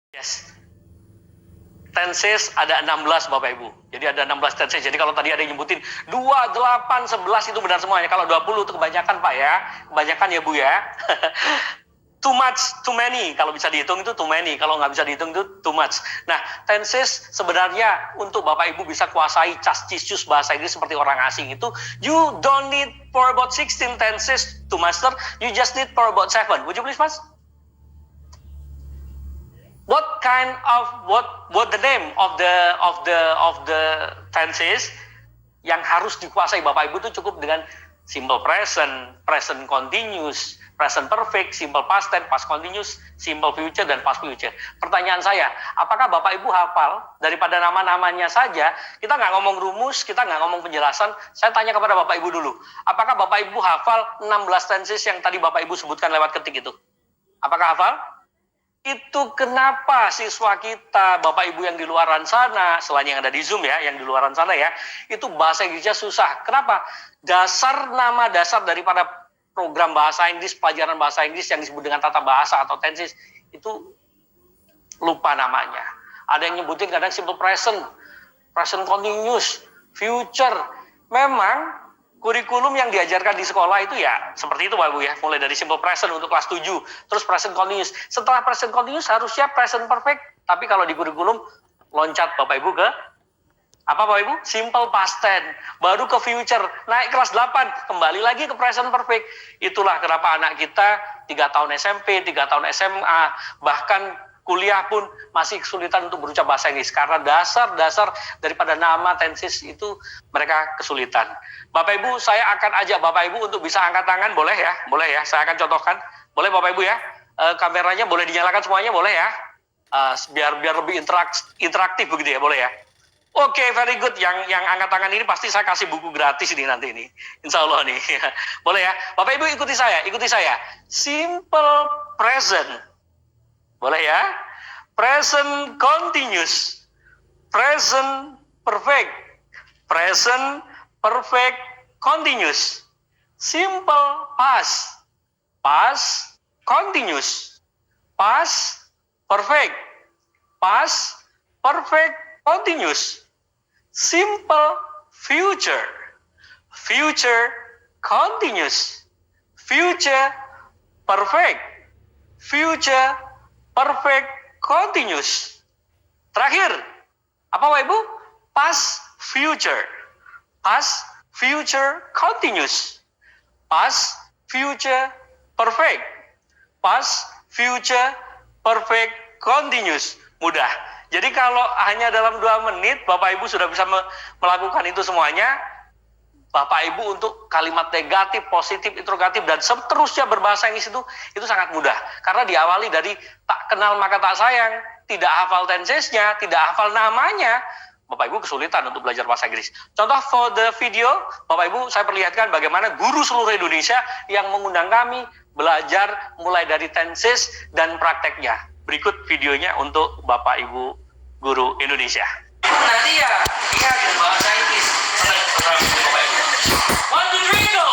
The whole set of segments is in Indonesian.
Yes. Tenses ada 16 Bapak Ibu. Jadi ada 16 tenses. Jadi kalau tadi ada yang nyebutin 2, 8, 11 itu benar semuanya. Kalau 20 itu kebanyakan Pak ya. Kebanyakan ya Bu ya. Too much, too many. Kalau bisa dihitung itu too many. Kalau nggak bisa dihitung itu too much. Nah, tenses sebenarnya untuk Bapak Ibu bisa kuasai cas-cis bahasa Inggris seperti orang asing itu, you don't need for about 16 tenses to master. You just need for about 7. Would you please, Mas? What kind of what the name of the tenses yang harus dikuasai Bapak Ibu itu cukup dengan simple present, present continuous, present perfect, simple past tense, past continuous, simple future dan past future. Pertanyaan saya, apakah Bapak Ibu hafal daripada nama-namanya saja? Kita nggak ngomong rumus, kita nggak ngomong penjelasan. Saya tanya kepada Bapak Ibu dulu, apakah Bapak Ibu hafal 16 tenses yang tadi Bapak Ibu sebutkan lewat ketik itu? Apakah hafal? Itu kenapa siswa kita, Bapak Ibu yang di luaran sana, selain yang ada di Zoom ya, yang di luaran sana ya, itu bahasa Inggrisnya susah. Kenapa? Nama dasar daripada program bahasa Inggris, pelajaran bahasa Inggris yang disebut dengan tata bahasa atau tenses, itu lupa namanya. Ada yang nyebutin kadang simple present, present continuous, future. Memang kurikulum yang diajarkan di sekolah itu ya seperti itu Bapak Ibu ya, mulai dari simple present untuk kelas 7, terus present continuous. Setelah present continuous harusnya present perfect, tapi kalau di kurikulum loncat Bapak Ibu ke apa Bapak Ibu? Simple past tense, baru ke future, naik kelas 8, kembali lagi ke present perfect. Itulah kenapa anak kita 3 tahun SMP, 3 tahun SMA, bahkan kuliah pun masih kesulitan untuk berucap bahasa Inggris karena dasar-dasar daripada nama tenses itu mereka kesulitan. Bapak Ibu, saya akan ajak Bapak Ibu untuk bisa angkat tangan, boleh ya? Boleh ya, saya akan contohkan. Boleh Bapak Ibu ya? Kameranya boleh dinyalakan semuanya, boleh ya? Biar lebih interaktif begitu ya, boleh ya? Oke, very good. Yang angkat tangan ini pasti saya kasih buku gratis ini nanti ini. Insya Allah nih. Boleh ya? Bapak Ibu ikuti saya. Simple present. Boleh ya? Present continuous, present perfect, present perfect continuous, simple past, past continuous, past perfect continuous, simple future, future continuous, future perfect, future perfect continuous. Terakhir, apa Bapak Ibu? Past future. Past future continuous. Past future perfect. Past future perfect continuous. Mudah. Jadi kalau hanya dalam 2 menit Bapak Ibu sudah bisa melakukan itu semuanya, Bapak Ibu untuk kalimat negatif, positif, interrogatif, dan seterusnya berbahasa Inggris itu sangat mudah. Karena diawali dari tak kenal maka tak sayang, tidak hafal tensesnya, tidak hafal namanya, Bapak Ibu kesulitan untuk belajar bahasa Inggris. Contoh for the video, Bapak Ibu saya perlihatkan bagaimana guru seluruh Indonesia yang mengundang kami belajar mulai dari tenses dan prakteknya. Berikut videonya untuk Bapak Ibu guru Indonesia. Nanti ya, lihat bahasa Inggris. One, two, three, go!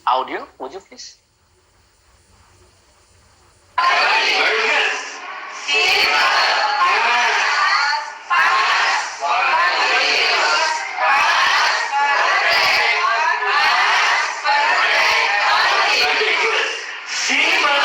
Audio, would you please? Simple,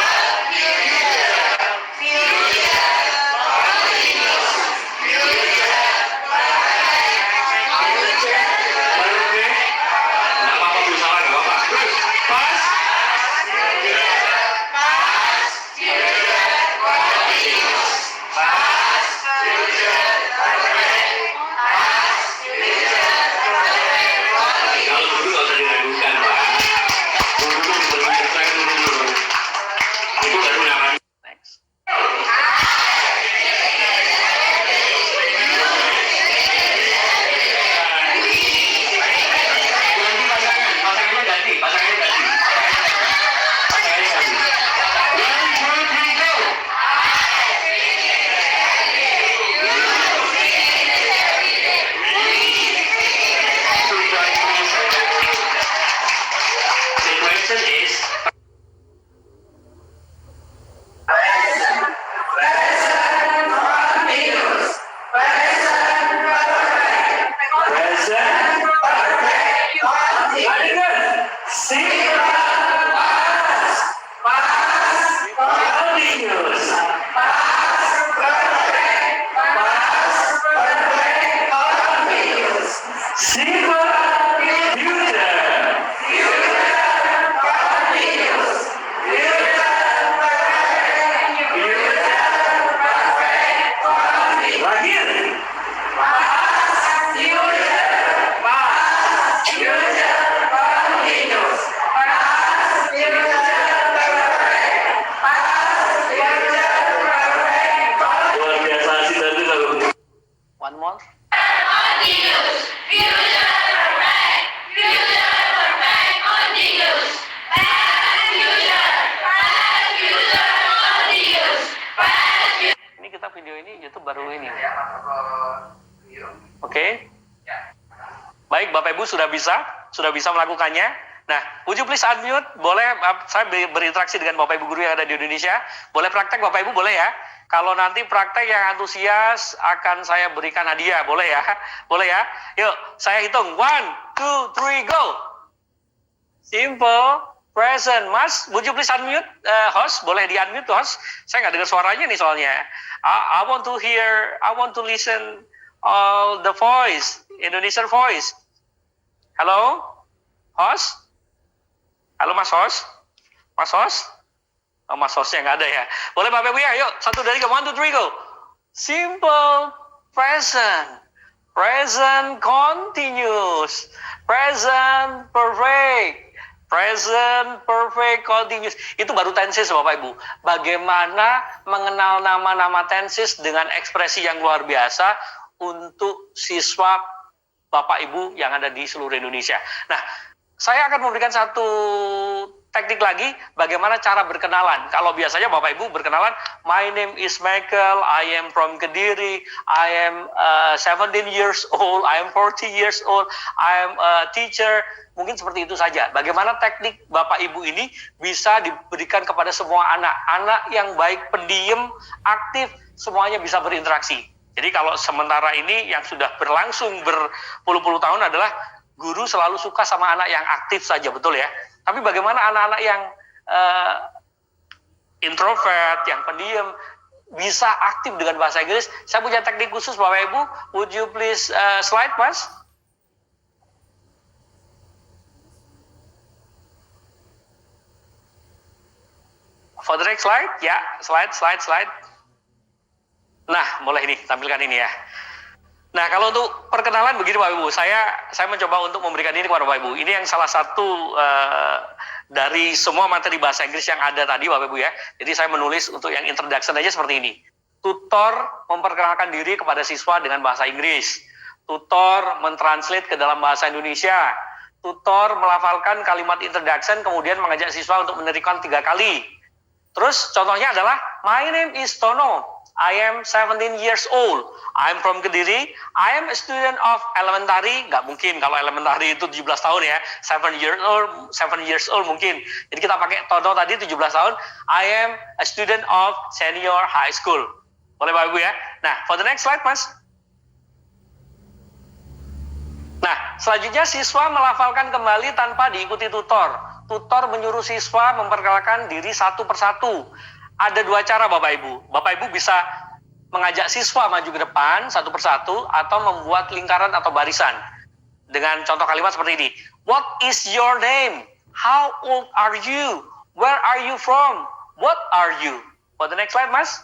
more. Continuous. Future perfect. Future perfect. Continuous. Past future. Past future. Continuous. Past future. Ini kita video ini YouTube baru ini. Oke. Baik, Bapak Ibu sudah bisa melakukannya. Nah, would you please unmute? Boleh, saya berinteraksi dengan Bapak Ibu guru yang ada di Indonesia. Boleh praktek Bapak Ibu, boleh ya? Kalau nanti praktek yang antusias akan saya berikan hadiah, boleh ya? Boleh ya? Yuk, saya hitung. 1, 2, 3, go! Simple, present. Mas, would you please unmute? Host, boleh di-unmute host? Saya nggak dengar suaranya nih soalnya. I want to listen all the voice, Indonesian voice. Halo? Host? Halo Mas Host? Mas Host? Oh, Mas Hostnya nggak ada ya. Boleh Bapak Ibu ya? Yuk, 1, 2, 3, 1, 2, 3, go. Simple, present. Present continuous. Present perfect. Present perfect continuous. Itu baru tenses Bapak Ibu. Bagaimana mengenal nama-nama tenses dengan ekspresi yang luar biasa untuk siswa Bapak Ibu yang ada di seluruh Indonesia. Nah, saya akan memberikan satu teknik lagi bagaimana cara berkenalan. Kalau biasanya Bapak Ibu berkenalan, my name is Michael, I am from Kediri, I am 17 years old, I am 40 years old, I am a teacher. Mungkin seperti itu saja. Bagaimana teknik Bapak Ibu ini bisa diberikan kepada semua anak. Anak yang baik, pendiam, aktif, semuanya bisa berinteraksi. Jadi kalau sementara ini yang sudah berlangsung berpuluh-puluh tahun adalah guru selalu suka sama anak yang aktif saja, betul ya? Tapi bagaimana anak-anak yang introvert, yang pendiam, bisa aktif dengan bahasa Inggris? Saya punya teknik khusus Bapak Ibu. Would you please slide, Mas? For the next slide, ya, slide. Nah, boleh ini, tampilkan ini ya. Nah, kalau untuk perkenalan begini Bapak Ibu, saya mencoba untuk memberikan ini kepada Bapak Ibu. Ini yang salah satu dari semua materi bahasa Inggris yang ada tadi Bapak Ibu ya. Jadi saya menulis untuk yang introduction aja seperti ini. Tutor memperkenalkan diri kepada siswa dengan bahasa Inggris. Tutor mentranslate ke dalam bahasa Indonesia. Tutor melafalkan kalimat introduction kemudian mengajak siswa untuk menerikkan 3 kali. Terus contohnya adalah, my name is Tono. I am 17 years old. I am from Kediri. I am a student of elementary. Nggak mungkin kalau elementary itu 17 tahun ya. 7 years old mungkin. Jadi kita pakai Tono tadi 17 tahun. I am a student of senior high school. Boleh Bapak Ibu ya? Nah, for the next slide Mas. Nah, selanjutnya siswa melafalkan kembali tanpa diikuti tutor. Tutor menyuruh siswa memperkenalkan diri satu persatu. Ada 2 cara Bapak Ibu. Bapak Ibu bisa mengajak siswa maju ke depan satu persatu atau membuat lingkaran atau barisan. Dengan contoh kalimat seperti ini. What is your name? How old are you? Where are you from? What are you? For the next slide, Mas.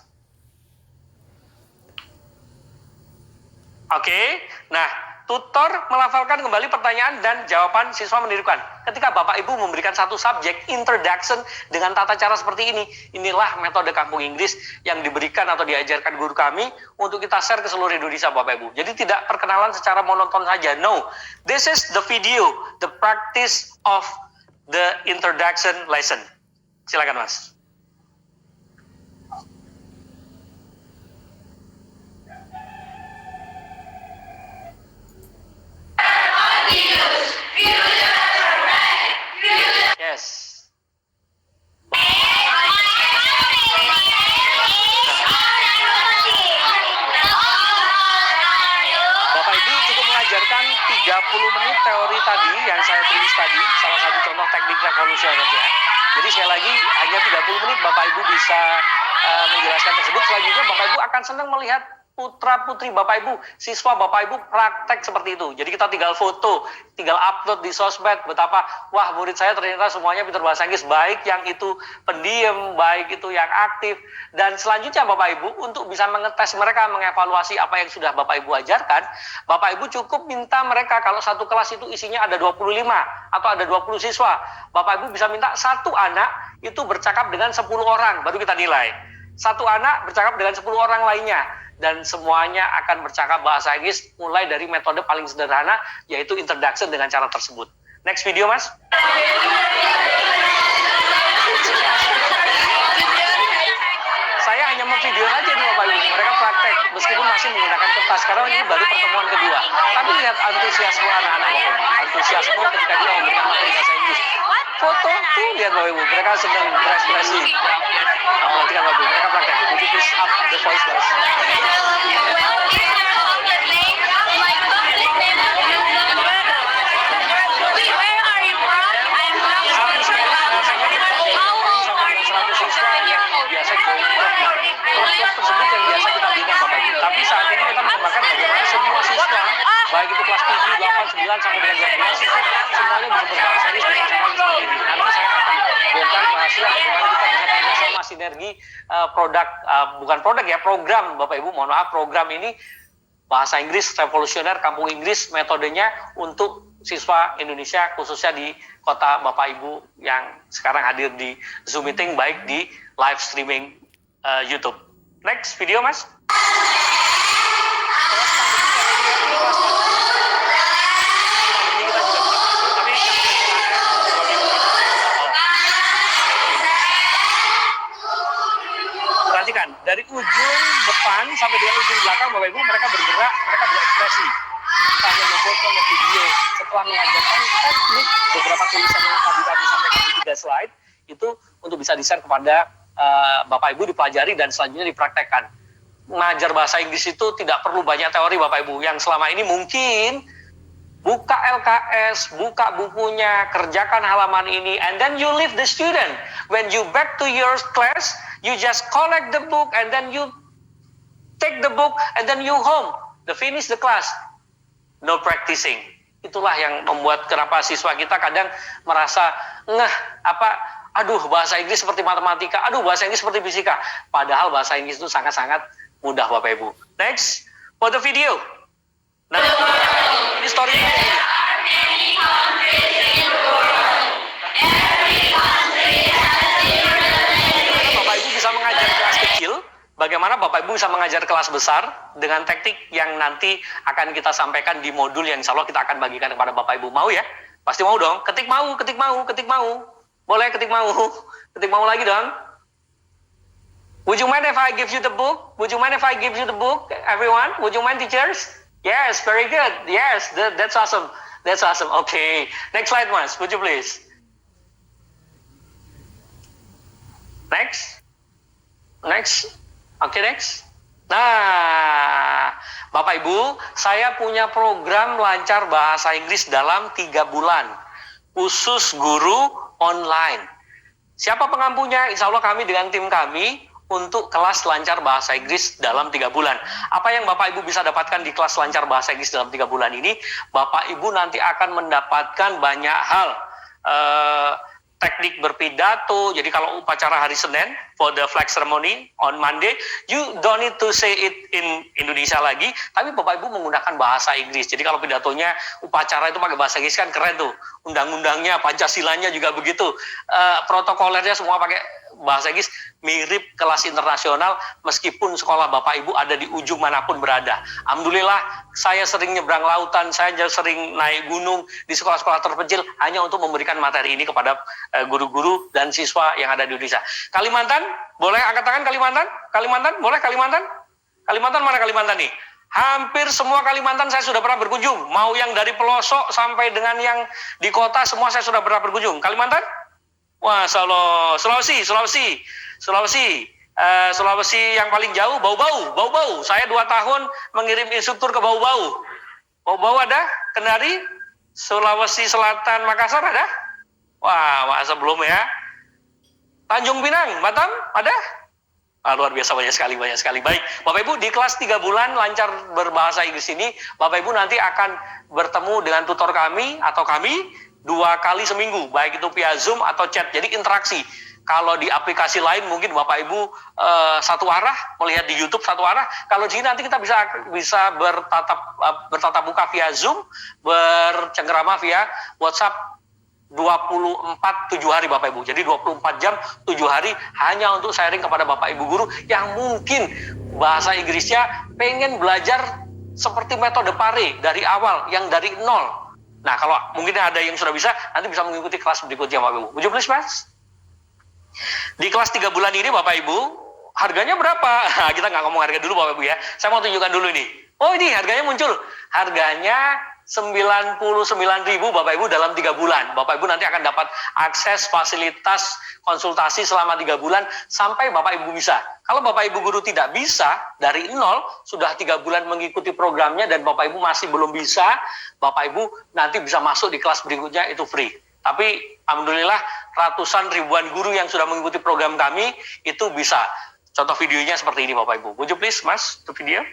Oke. Nah, tutor melafalkan kembali pertanyaan dan jawaban siswa menirukan. Ketika Bapak Ibu memberikan satu subjek introduction dengan tata cara seperti ini, inilah metode kampung Inggris yang diberikan atau diajarkan guru kami untuk kita share ke seluruh Indonesia Bapak Ibu. Jadi tidak perkenalan secara monoton saja. No, this is the video, the practice of the introduction lesson. Silakan Mas. Yes. Bapak Ibu cukup mengajarkan 30 menit teori tadi yang saya tulis tadi, salah satu contoh teknik revolusioner ya. Jadi sekali lagi hanya 30 menit Bapak Ibu bisa menjelaskan tersebut. Selanjutnya Bapak Ibu akan senang melihat putra-putri Bapak Ibu, siswa Bapak Ibu praktek seperti itu. Jadi kita tinggal foto, tinggal upload di sosmed betapa, wah murid saya ternyata semuanya pintar bahasa Inggris, baik yang itu pendiam, baik itu yang aktif. Dan selanjutnya Bapak Ibu, untuk bisa mengetes mereka, mengevaluasi apa yang sudah Bapak Ibu ajarkan, Bapak Ibu cukup minta mereka, kalau satu kelas itu isinya ada 25 atau ada 20 siswa, Bapak Ibu bisa minta satu anak itu bercakap dengan 10 orang, baru kita nilai. Satu anak bercakap dengan 10 orang lainnya. dan semuanya akan bercakap bahasa Inggris mulai dari metode paling sederhana yaitu introduction dengan cara tersebut. Next video, Mas. Saya hanya memvideo aja nih Bapak Ibu, mereka praktek meskipun masih menggunakan kertas karena ini baru pertemuan kedua. Tapi lihat antusiasme anak-anak Bapak Ibu, antusiasme ketika kita memberikan materi bahasa Inggris. Foto tuh lihat Bapak Ibu, mereka sedang berekspresi. Perhatikan Bapak Ibu, mereka praktek. Would you please up the voice, guys? Tersebut yang biasa kita bina Bapak Ibu. Tapi saat ini kita mengembangkan bagaimana semua siswa, baik itu kelas 7, 8, 9 sampai dengan 12, semuanya bisa berbahasa Inggris dengan cara yang seperti ini. Nanti saya akan bongkar rahasia bagaimana kita bisa bekerjasama sinergi program Bapak Ibu, mohon maaf, program ini bahasa Inggris revolusioner kampung Inggris, metodenya untuk siswa Indonesia khususnya di kota Bapak Ibu yang sekarang hadir di Zoom meeting baik di live streaming YouTube. Next video, Mas. Perhatikan, dari ujung depan sampai dengan ujung belakang Bapak Ibu mereka bergerak, mereka berekspresi. Sambil memfoto, video. Setelah mengajarkan teknik beberapa tulisan yang tadi sampaikan di 3 slide, itu untuk bisa di-share kepada Bapak Ibu dipelajari dan selanjutnya dipraktekkan. Mengajar bahasa Inggris itu tidak perlu banyak teori Bapak Ibu. Yang selama ini mungkin buka LKS, buka bukunya, kerjakan halaman ini, and then you leave the student. When you back to your class, you just collect the book and then you take the book and then you home. The finish the class. No practicing. Itulah yang membuat kenapa siswa kita kadang merasa aduh bahasa Inggris seperti matematika, aduh bahasa Inggris seperti fisika. Padahal bahasa Inggris itu sangat-sangat mudah Bapak Ibu. Next, for the video. Nah, ini story ini. Bapak Ibu bisa mengajar kelas kecil, bagaimana Bapak Ibu bisa mengajar kelas besar dengan teknik yang nanti akan kita sampaikan di modul yang insya Allah kita akan bagikan kepada Bapak Ibu. Mau ya? Pasti mau dong. Ketik mau. Boleh ketik mau lagi dong. Would you mind if I give you the book? Everyone? Would you mind, teachers? Yes, very good. Yes, that's awesome. Okay. Next slide, Mas. Would you please? Next. Okay, next. Nah, Bapak Ibu, saya punya program lancar bahasa Inggris dalam 3 bulan. Khusus guru online. Siapa pengampunya? Insya Allah kami dengan tim kami untuk kelas lancar bahasa Inggris dalam 3 bulan. Apa yang Bapak Ibu bisa dapatkan di kelas lancar bahasa Inggris dalam 3 bulan ini? Bapak Ibu nanti akan mendapatkan banyak hal. Teknik berpidato. Jadi kalau upacara hari Senin for the flag ceremony on Monday, you don't need to say it in Indonesia lagi, tapi Bapak Ibu menggunakan bahasa Inggris. Jadi kalau pidatonya upacara itu pakai bahasa Inggris kan keren tuh. Undang-undangnya, Pancasilanya juga begitu. Protokolernya semua pakai bahasa Inggris, mirip kelas internasional meskipun sekolah Bapak Ibu ada di ujung manapun berada. Alhamdulillah saya sering nyebrang lautan, saya sering naik gunung di sekolah-sekolah terpencil hanya untuk memberikan materi ini kepada guru-guru dan siswa yang ada di Indonesia. Kalimantan, boleh angkat tangan Kalimantan? Kalimantan, boleh Kalimantan? Kalimantan mana Kalimantan nih? Hampir semua Kalimantan saya sudah pernah berkunjung. Mau yang dari pelosok sampai dengan yang di kota semua saya sudah pernah berkunjung. Kalimantan? Wah, Sulawesi yang paling jauh, Bau-Bau. Saya 2 tahun mengirim instruktur ke Bau-Bau. Bau-Bau ada? Kendari? Sulawesi Selatan, Makassar ada? Wah, masa belum ya? Tanjung Pinang, Batam ada? Luar biasa, banyak sekali. Baik, Bapak Ibu di kelas 3 bulan lancar berbahasa Inggris ini, Bapak Ibu nanti akan bertemu dengan tutor kami atau kami 2 kali seminggu, baik itu via Zoom atau chat, jadi interaksi. Kalau di aplikasi lain mungkin Bapak Ibu satu arah, melihat di YouTube satu arah. Kalau di sini nanti kita bisa bertatap muka via Zoom, bercengkerama via WhatsApp 24 7 hari Bapak Ibu. Jadi 24 jam 7 hari hanya untuk sharing kepada Bapak Ibu guru yang mungkin bahasa Inggrisnya pengen belajar seperti metode PARE dari awal, yang dari nol. Nah, kalau mungkin ada yang sudah bisa, nanti bisa mengikuti kelas berikutnya Bapak Ibu. Would you please, Mas? Di kelas 3 bulan ini Bapak Ibu, harganya berapa? Nah, kita nggak ngomong harga dulu Bapak Ibu ya. Saya mau tunjukkan dulu nih. Oh, ini harganya muncul. Harganya 99.000 Bapak Ibu dalam 3 bulan. Bapak Ibu nanti akan dapat akses fasilitas konsultasi selama 3 bulan sampai Bapak Ibu bisa. Kalau Bapak Ibu guru tidak bisa dari nol, sudah 3 bulan mengikuti programnya dan Bapak Ibu masih belum bisa, Bapak Ibu nanti bisa masuk di kelas berikutnya, itu free. Tapi alhamdulillah ratusan ribuan guru yang sudah mengikuti program kami itu bisa. Contoh videonya seperti ini Bapak Ibu. Would you please, Mas, to video?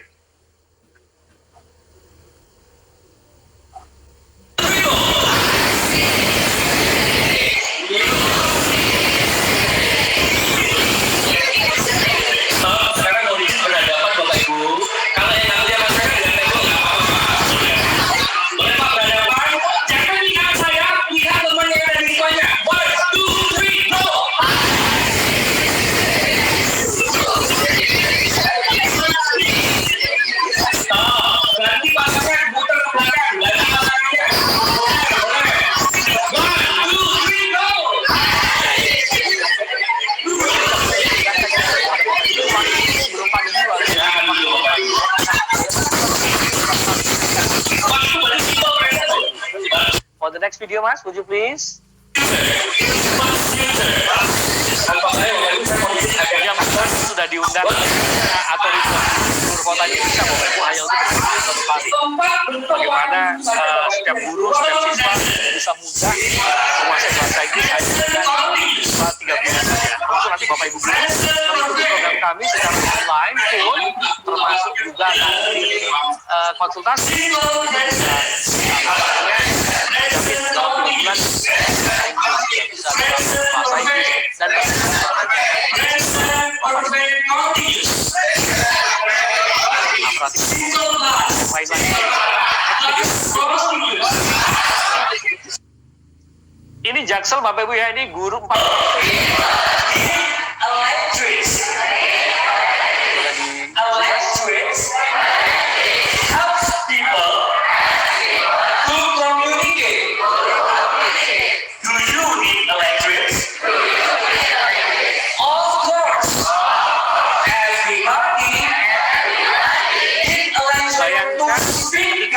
Sekarang kondisi sudah dapat Bapak Ibu. Kalau yang namanya masyarakat dengan tembok nggak apa-apa. Boleh Pak berhadapan. Jangan lihat saya, lihat teman yang ada di depannya. 1, 2, 3, go! Ganti pasangnya putar ke belakang. Ganti pasangnya. Boleh. 1, 2, 3, go! For the next video, Mas, would you please? Akhirnya Mas sudah diundang atau di seluruh kota Indonesia Bapak Ibu hanya untuk berkumpul satu kali. Bagaimana setiap guru, setiap siswa bisa mudah menguasai bahasa Inggris hanya selama 3 bulan saja. Langsung nanti Bapak Ibu guru mengikuti program kami secara online pun, termasuk juga nanti konsultasi. Dalam 2 bulan bisa bahasa Inggris dan ini Jaksel Bapak Ibu ya, ini guru 4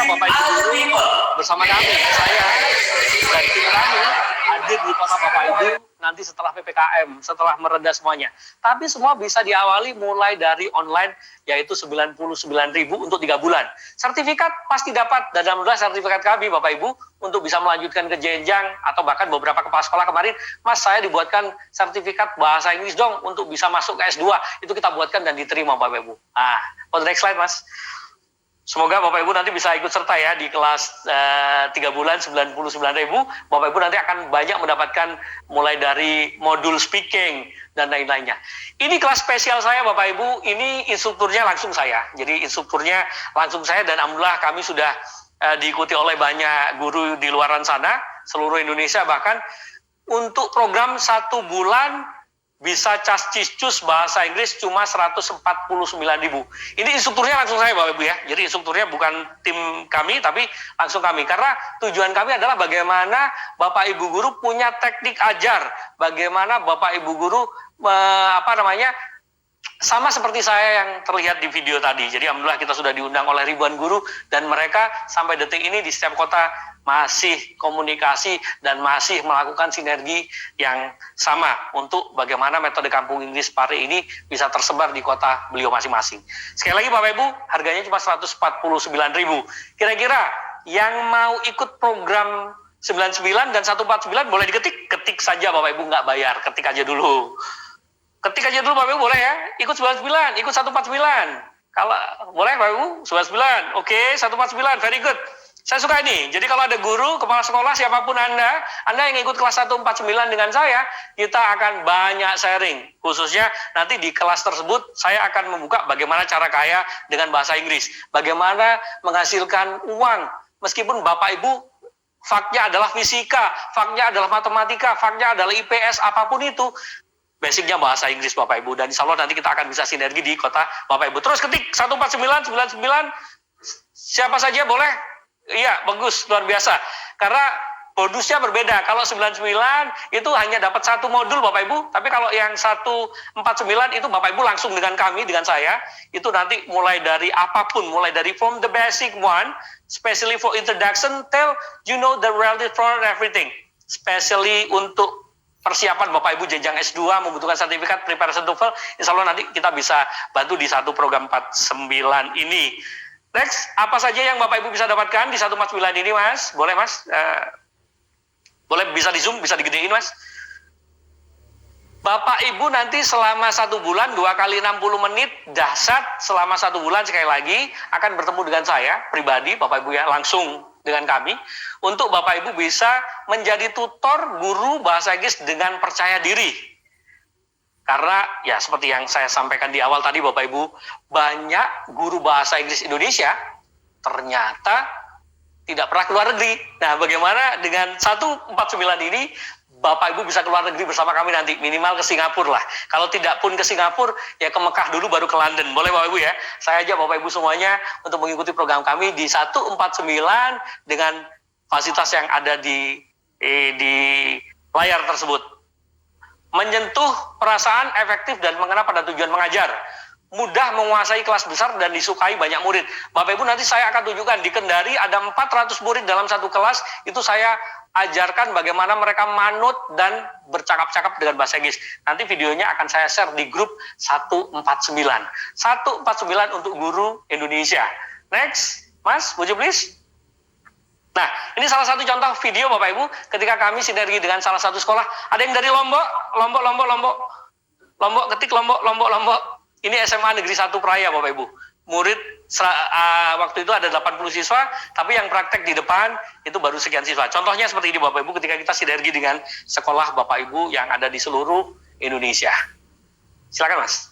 Bapak Ibu guru bersama kami, saya dan tim kami hadir di kota Bapak Ibu nanti setelah PPKM, setelah mereda semuanya. Tapi semua bisa diawali mulai dari online, yaitu 99.000 untuk 3 bulan. Sertifikat pasti dapat, dan alhamdulillah sertifikat kami Bapak Ibu untuk bisa melanjutkan ke jenjang atau bahkan beberapa kepala sekolah kemarin, Mas saya dibuatkan sertifikat bahasa Inggris dong untuk bisa masuk ke S2. Itu kita buatkan dan diterima Bapak Ibu. Nah, for the next slide Mas. Semoga Bapak Ibu nanti bisa ikut serta ya di kelas 3 bulan 99.000. Bapak Ibu nanti akan banyak mendapatkan mulai dari modul speaking dan lain-lainnya. Ini kelas spesial saya Bapak Ibu, ini instrukturnya langsung saya. Jadi instrukturnya langsung saya dan alhamdulillah kami sudah diikuti oleh banyak guru di luaran sana, seluruh Indonesia bahkan. Untuk program 1 bulan bisa cas-cis-cus bahasa Inggris cuma 149.000. Ini instrukturnya langsung saya Bapak Ibu ya. Jadi instrukturnya bukan tim kami tapi langsung kami. Karena tujuan kami adalah bagaimana Bapak Ibu guru punya teknik ajar. Bagaimana Bapak Ibu guru sama seperti saya yang terlihat di video tadi. Jadi alhamdulillah kita sudah diundang oleh ribuan guru dan mereka sampai detik ini di setiap kota masih komunikasi dan masih melakukan sinergi yang sama untuk bagaimana metode kampung Inggris PARE ini bisa tersebar di kota beliau masing-masing. Sekali lagi Bapak Ibu, harganya cuma 149.000. Kira-kira yang mau ikut program 99 dan 149 boleh ketik saja Bapak Ibu, nggak bayar, ketik aja dulu. Ketik aja dulu Bapak Ibu boleh ya, ikut 99, ikut 149. Kalau boleh Bapak Ibu, 99, oke 149, very good. Saya suka ini. Jadi kalau ada guru, kepala sekolah, siapapun Anda yang ikut kelas 149 dengan saya, kita akan banyak sharing. Khususnya nanti di kelas tersebut, saya akan membuka bagaimana cara kaya dengan bahasa Inggris. Bagaimana menghasilkan uang, meskipun Bapak Ibu faknya adalah fisika, faknya adalah matematika, faknya adalah IPS, apapun itu, basicnya bahasa Inggris Bapak Ibu. Dan insya Allah nanti kita akan bisa sinergi di kota Bapak Ibu. Terus ketik 14999, siapa saja boleh? Iya, bagus, luar biasa. Karena bonusnya berbeda. Kalau 99 itu hanya dapat satu modul Bapak Ibu, tapi kalau yang 149 itu Bapak Ibu langsung dengan kami, dengan saya, itu nanti mulai dari apapun, mulai dari from the basic one, especially for introduction, till you know the reality for everything. Especially untuk persiapan Bapak Ibu jenjang S2 membutuhkan sertifikat preparation TOEFL, insya Allah nanti kita bisa bantu di satu program 49 ini. Next, apa saja yang Bapak Ibu bisa dapatkan di 149 ini Mas? Boleh Mas? Boleh bisa di zoom, bisa digedein Mas? Bapak Ibu nanti selama 1 bulan 2 kali 60 menit dahsyat, selama 1 bulan sekali lagi akan bertemu dengan saya pribadi, Bapak Ibu ya langsung dengan kami, untuk Bapak Ibu bisa menjadi tutor guru bahasa Inggris dengan percaya diri. Karena ya seperti yang saya sampaikan di awal tadi Bapak Ibu, banyak guru bahasa Inggris Indonesia ternyata tidak pernah keluar negeri. Nah, bagaimana dengan 149 ini Bapak Ibu bisa keluar negeri bersama kami nanti, minimal ke Singapura lah. Kalau tidak pun ke Singapura, ya ke Mekah dulu baru ke London. Boleh Bapak Ibu ya? Saya ajak Bapak Ibu semuanya untuk mengikuti program kami di 149 dengan fasilitas yang ada di layar tersebut. Menyentuh perasaan efektif dan mengena pada tujuan mengajar. Mudah menguasai kelas besar dan disukai banyak murid. Bapak Ibu nanti saya akan tunjukkan di Kendari ada 400 murid dalam satu kelas, itu saya ajarkan bagaimana mereka manut dan bercakap-cakap dengan bahasa Inggris. Nanti videonya akan saya share di grup 149. 149 untuk guru Indonesia. Next, Mas, would you please? Nah, ini salah satu contoh video Bapak Ibu ketika kami sinergi dengan salah satu sekolah. Ada yang dari Lombok, ketik Lombok. Ini SMA Negeri 1 Praya Bapak Ibu. Murid waktu itu ada 80 siswa, tapi yang praktek di depan itu baru sekian siswa. Contohnya seperti ini Bapak Ibu ketika kita sinergi dengan sekolah Bapak Ibu yang ada di seluruh Indonesia. Silakan Mas.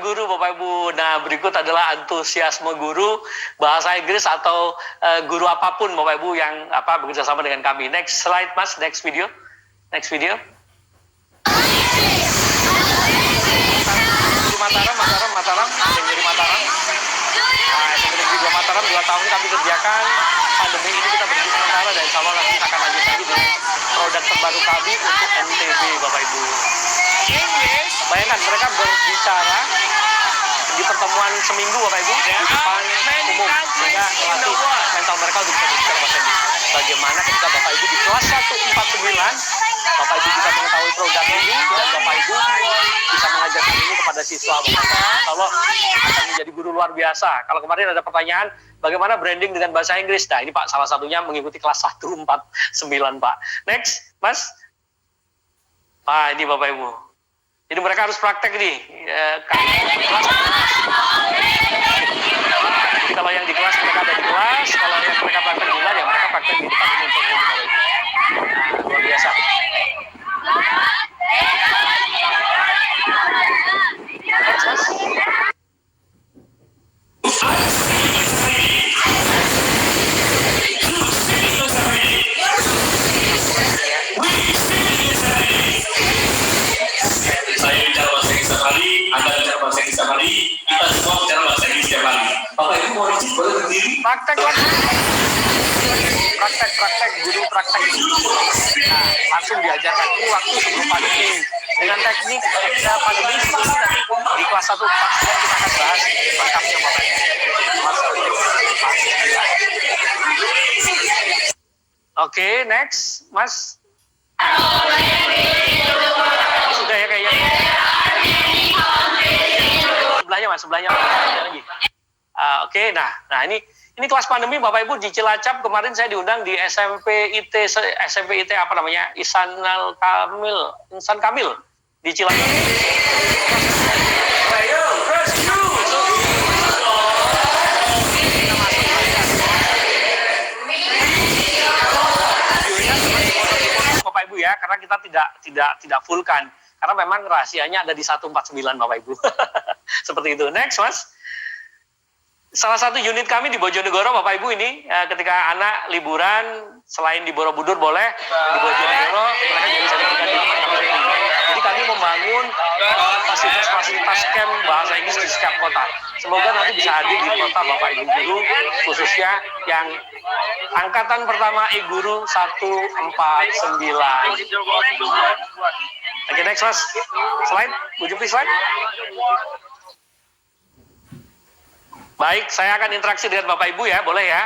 Guru Bapak Ibu. Nah, berikut adalah antusiasme guru bahasa Inggris atau guru apapun Bapak Ibu yang bekerja sama dengan kami. Next slide Mas, next video. Mataram, yang dari Mataram. Nah, sebenarnya di Mataram 2 tahun kami kerjakan. Pandemi ini kita berhenti sementara dan insya Allah nanti kita akan lanjut lagi dengan produk terbaru kami untuk NTB Bapak Ibu. Bayangkan mereka berbicara di pertemuan seminggu Bapak Ibu di depan umum, sehingga melatih mental mereka untuk bisa berbicara bahasa Inggris. Bagaimana ketika Bapak Ibu di kelas 149 Bapak Ibu bisa mengetahui produk ini dan Bapak Ibu bisa mengajarkan ini kepada siswa Bapak Ibu. Kalau akan menjadi guru luar biasa. Kalau kemarin ada pertanyaan bagaimana branding dengan bahasa Inggris, nah ini Pak salah satunya mengikuti kelas 149 Pak. Next Mas. Ini Bapak Ibu. Jadi mereka harus praktek nih. Kalau yang di kelas mereka ada di kelas, kalau yang mereka praktek di luar ya mereka praktek di depan umum. Luar biasa. Saya bicara bahasa Inggris setiap hari, Anda bicara bahasa Inggris setiap hari, kita semua bicara bahasa Inggris setiap hari. Bapak Ibu mau izin boleh berdiri? Praktek, guru praktek. Nah, langsung diajarkan ini waktu sebelum pandemi. Dengan teknik pandemi seperti nanti di kelas 149 kita akan bahas lengkapnya Bapak Ibu. Oke, next, Mas. Sudah ya kayaknya. Sebelahnya lagi. Oke, nah ini kelas pandemi Bapak Ibu di Cilacap. Kemarin saya diundang di SMP IT apa namanya? Insan Kamil di Cilacap. karena kita tidak fullkan. Karena memang rahasianya ada di 149 Bapak Ibu. Seperti itu. Next, Mas. Salah satu unit kami di Bojonegoro Bapak Ibu ini ketika anak liburan selain di Borobudur boleh di Bojonegoro mereka juga bisa diberikan di tempat kami. Jadi kami membangun fasilitas camp bahasa Inggris di setiap kota. Semoga nanti bisa hadir di kota Bapak Ibu guru khususnya yang angkatan pertama guru 149. Oke, next Mas. Slide. Would you please slide? Baik, saya akan interaksi dengan Bapak Ibu ya, boleh ya,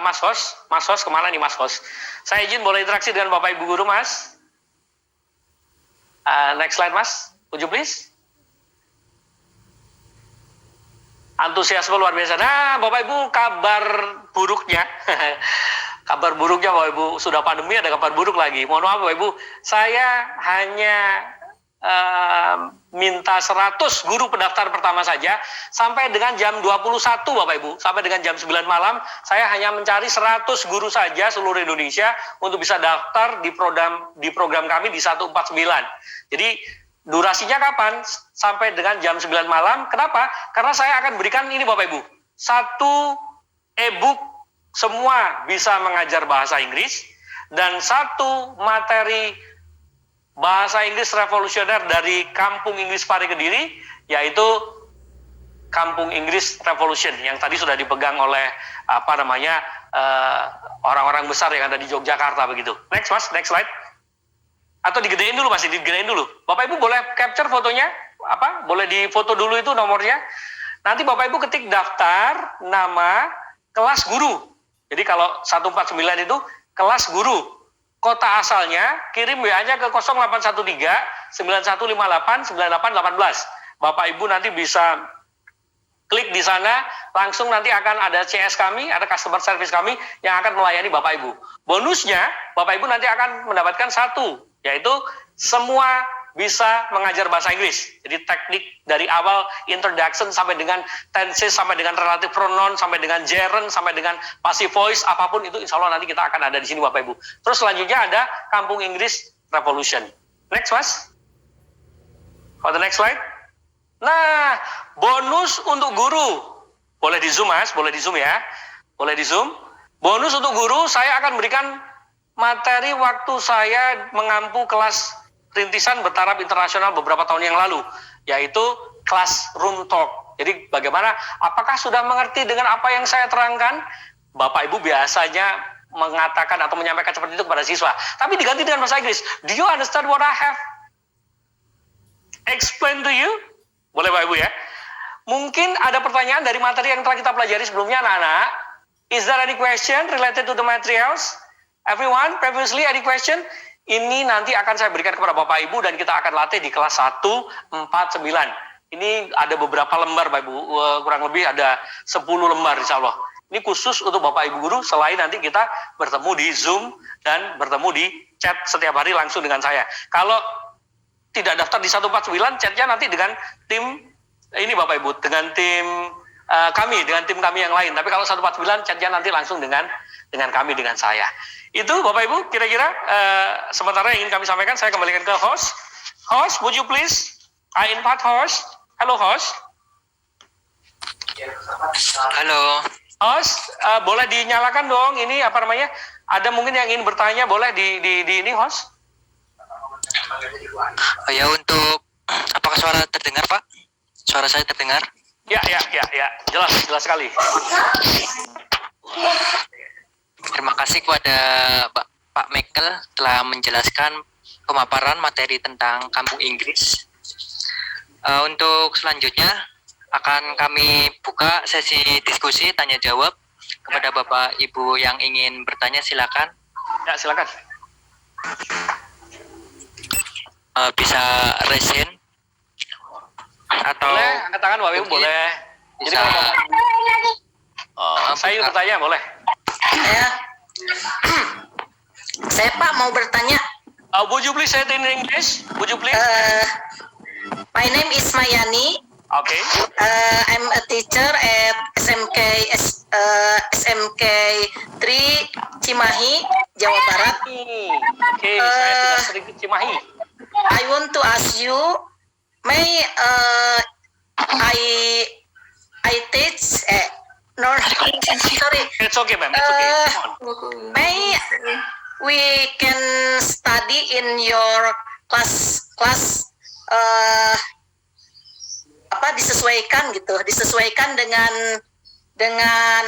Mas Host kemana nih Mas Host? Saya izin boleh interaksi dengan Bapak Ibu guru Mas. Next slide Mas, would you please? Antusiasme luar biasa. Nah, Bapak Ibu kabar buruknya, kabar buruknya Bapak Ibu sudah pandemi ada kabar buruk lagi. Mohon maaf Bapak Ibu, saya hanya minta 100 guru pendaftar pertama saja sampai dengan jam 21 Bapak Ibu, sampai dengan jam 9 malam saya hanya mencari 100 guru saja seluruh Indonesia untuk bisa daftar di program kami di 149. Jadi durasinya kapan? Sampai dengan jam 9 malam. Kenapa? Karena saya akan berikan ini Bapak Ibu, satu e-book semua bisa mengajar bahasa Inggris dan satu materi bahasa Inggris revolusioner dari Kampung Inggris Pari Kediri, yaitu Kampung Inggris Revolution yang tadi sudah dipegang oleh orang-orang besar yang ada di Yogyakarta begitu. Next Mas, next slide. Atau digedein dulu Mas, digedein dulu. Bapak Ibu boleh capture fotonya? Boleh difoto dulu itu nomornya. Nanti Bapak Ibu ketik daftar nama kelas guru. Jadi kalau 149 itu kelas guru. Kota asalnya, kirim WA-nya ke 0813 9158 9818. Bapak Ibu nanti bisa klik di sana, langsung nanti akan ada CS kami, ada customer service kami yang akan melayani Bapak Ibu. Bonusnya, Bapak Ibu nanti akan mendapatkan satu, yaitu semua bisa mengajar bahasa Inggris. Jadi teknik dari awal introduction sampai dengan tenses, sampai dengan relative pronoun, sampai dengan gerund, sampai dengan passive voice, apapun itu insya Allah nanti kita akan ada di sini Bapak Ibu. Terus selanjutnya ada Kampung Inggris Revolution. Next Mas. For the next slide. Nah, bonus untuk guru. Boleh di zoom Mas, boleh di zoom ya. Boleh di zoom. Bonus untuk guru, saya akan berikan materi waktu saya mengampu kelas rintisan bertaraf internasional beberapa tahun yang lalu, yaitu Classroom Talk. Jadi bagaimana, apakah sudah mengerti dengan apa yang saya terangkan? Bapak Ibu biasanya mengatakan atau menyampaikan seperti itu kepada siswa, tapi diganti dengan bahasa Inggris. Do you understand what I have explained to you? Boleh Bapak Ibu ya? Mungkin ada pertanyaan dari materi yang telah kita pelajari sebelumnya anak-anak. Is there any question related to the materials? Everyone, previously any question? Ini nanti akan saya berikan kepada Bapak Ibu dan kita akan latih di kelas 149. Ini ada beberapa lembar Bapak Ibu, kurang lebih ada 10 lembar insya Allah. Ini khusus untuk Bapak Ibu guru selain nanti kita bertemu di Zoom dan bertemu di chat setiap hari langsung dengan saya. Kalau tidak daftar di 149, chatnya nanti dengan tim ini Bapak Ibu, dengan tim tim kami yang lain. Tapi kalau 149 chatnya nanti langsung dengan kami, dengan saya. Itu Bapak Ibu kira-kira sementara yang ingin kami sampaikan, saya kembalikan ke host. Host, would you please? I invite host. Hello host. Halo. Host, boleh dinyalakan dong ini ada mungkin yang ingin bertanya, boleh di ini host. Oh ya, untuk apakah suara terdengar Pak? Suara saya terdengar? Ya. Jelas sekali. Terima kasih kepada Pak Michael telah menjelaskan pemaparan materi tentang Kampung Inggris. Untuk selanjutnya akan kami buka sesi diskusi tanya jawab kepada Bapak Ibu yang ingin bertanya, silakan. Ya, silakan. Bisa raise hand atau boleh angkat tangan Bapak Ibu, boleh. Bisa. Saya ingin bertanya, boleh. Saya Pak mau bertanya. Would you please say it in English? Would you please? My name is Mayani. Okay. I'm a teacher at SMK 3 Cimahi, Jawa Barat. Oke, saya sudah sering ke Cimahi. I want to ask you, may I teach? No, sorry. It's okay, ma'am. It's okay. Come on. May we can study in your class disesuaikan dengan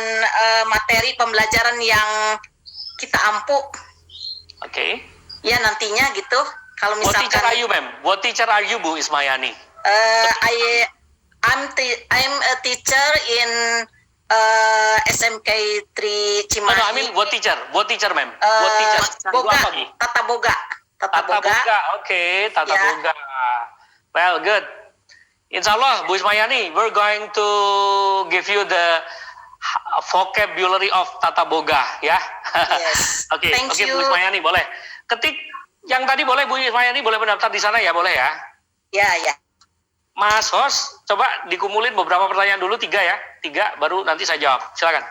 materi pembelajaran yang kita ampu. Okay. Ya nantinya gitu. Kalau What teacher misalkan are you, ma'am? What teacher are you, Bu Ismayani? I'm a teacher in SMK 3 Cimahi. No, I mean what teacher? What teacher, ma'am? What teacher? Boga, Apa, Bu? Tata Boga. Tata Boga. Okay, Tata Ya. Boga. Well, good. Insyaallah, Bu Ismayani, we're going to give you the vocabulary of Tata Boga, ya. Yes. Oke, Thank oke, you. Bu Ismayani, boleh. Ketik yang tadi boleh, Bu Ismayani boleh mendaftar di sana ya, boleh ya. Ya. Mas host, coba dikumulin beberapa pertanyaan dulu, 3 ya. 3, baru nanti saya jawab. Silakan.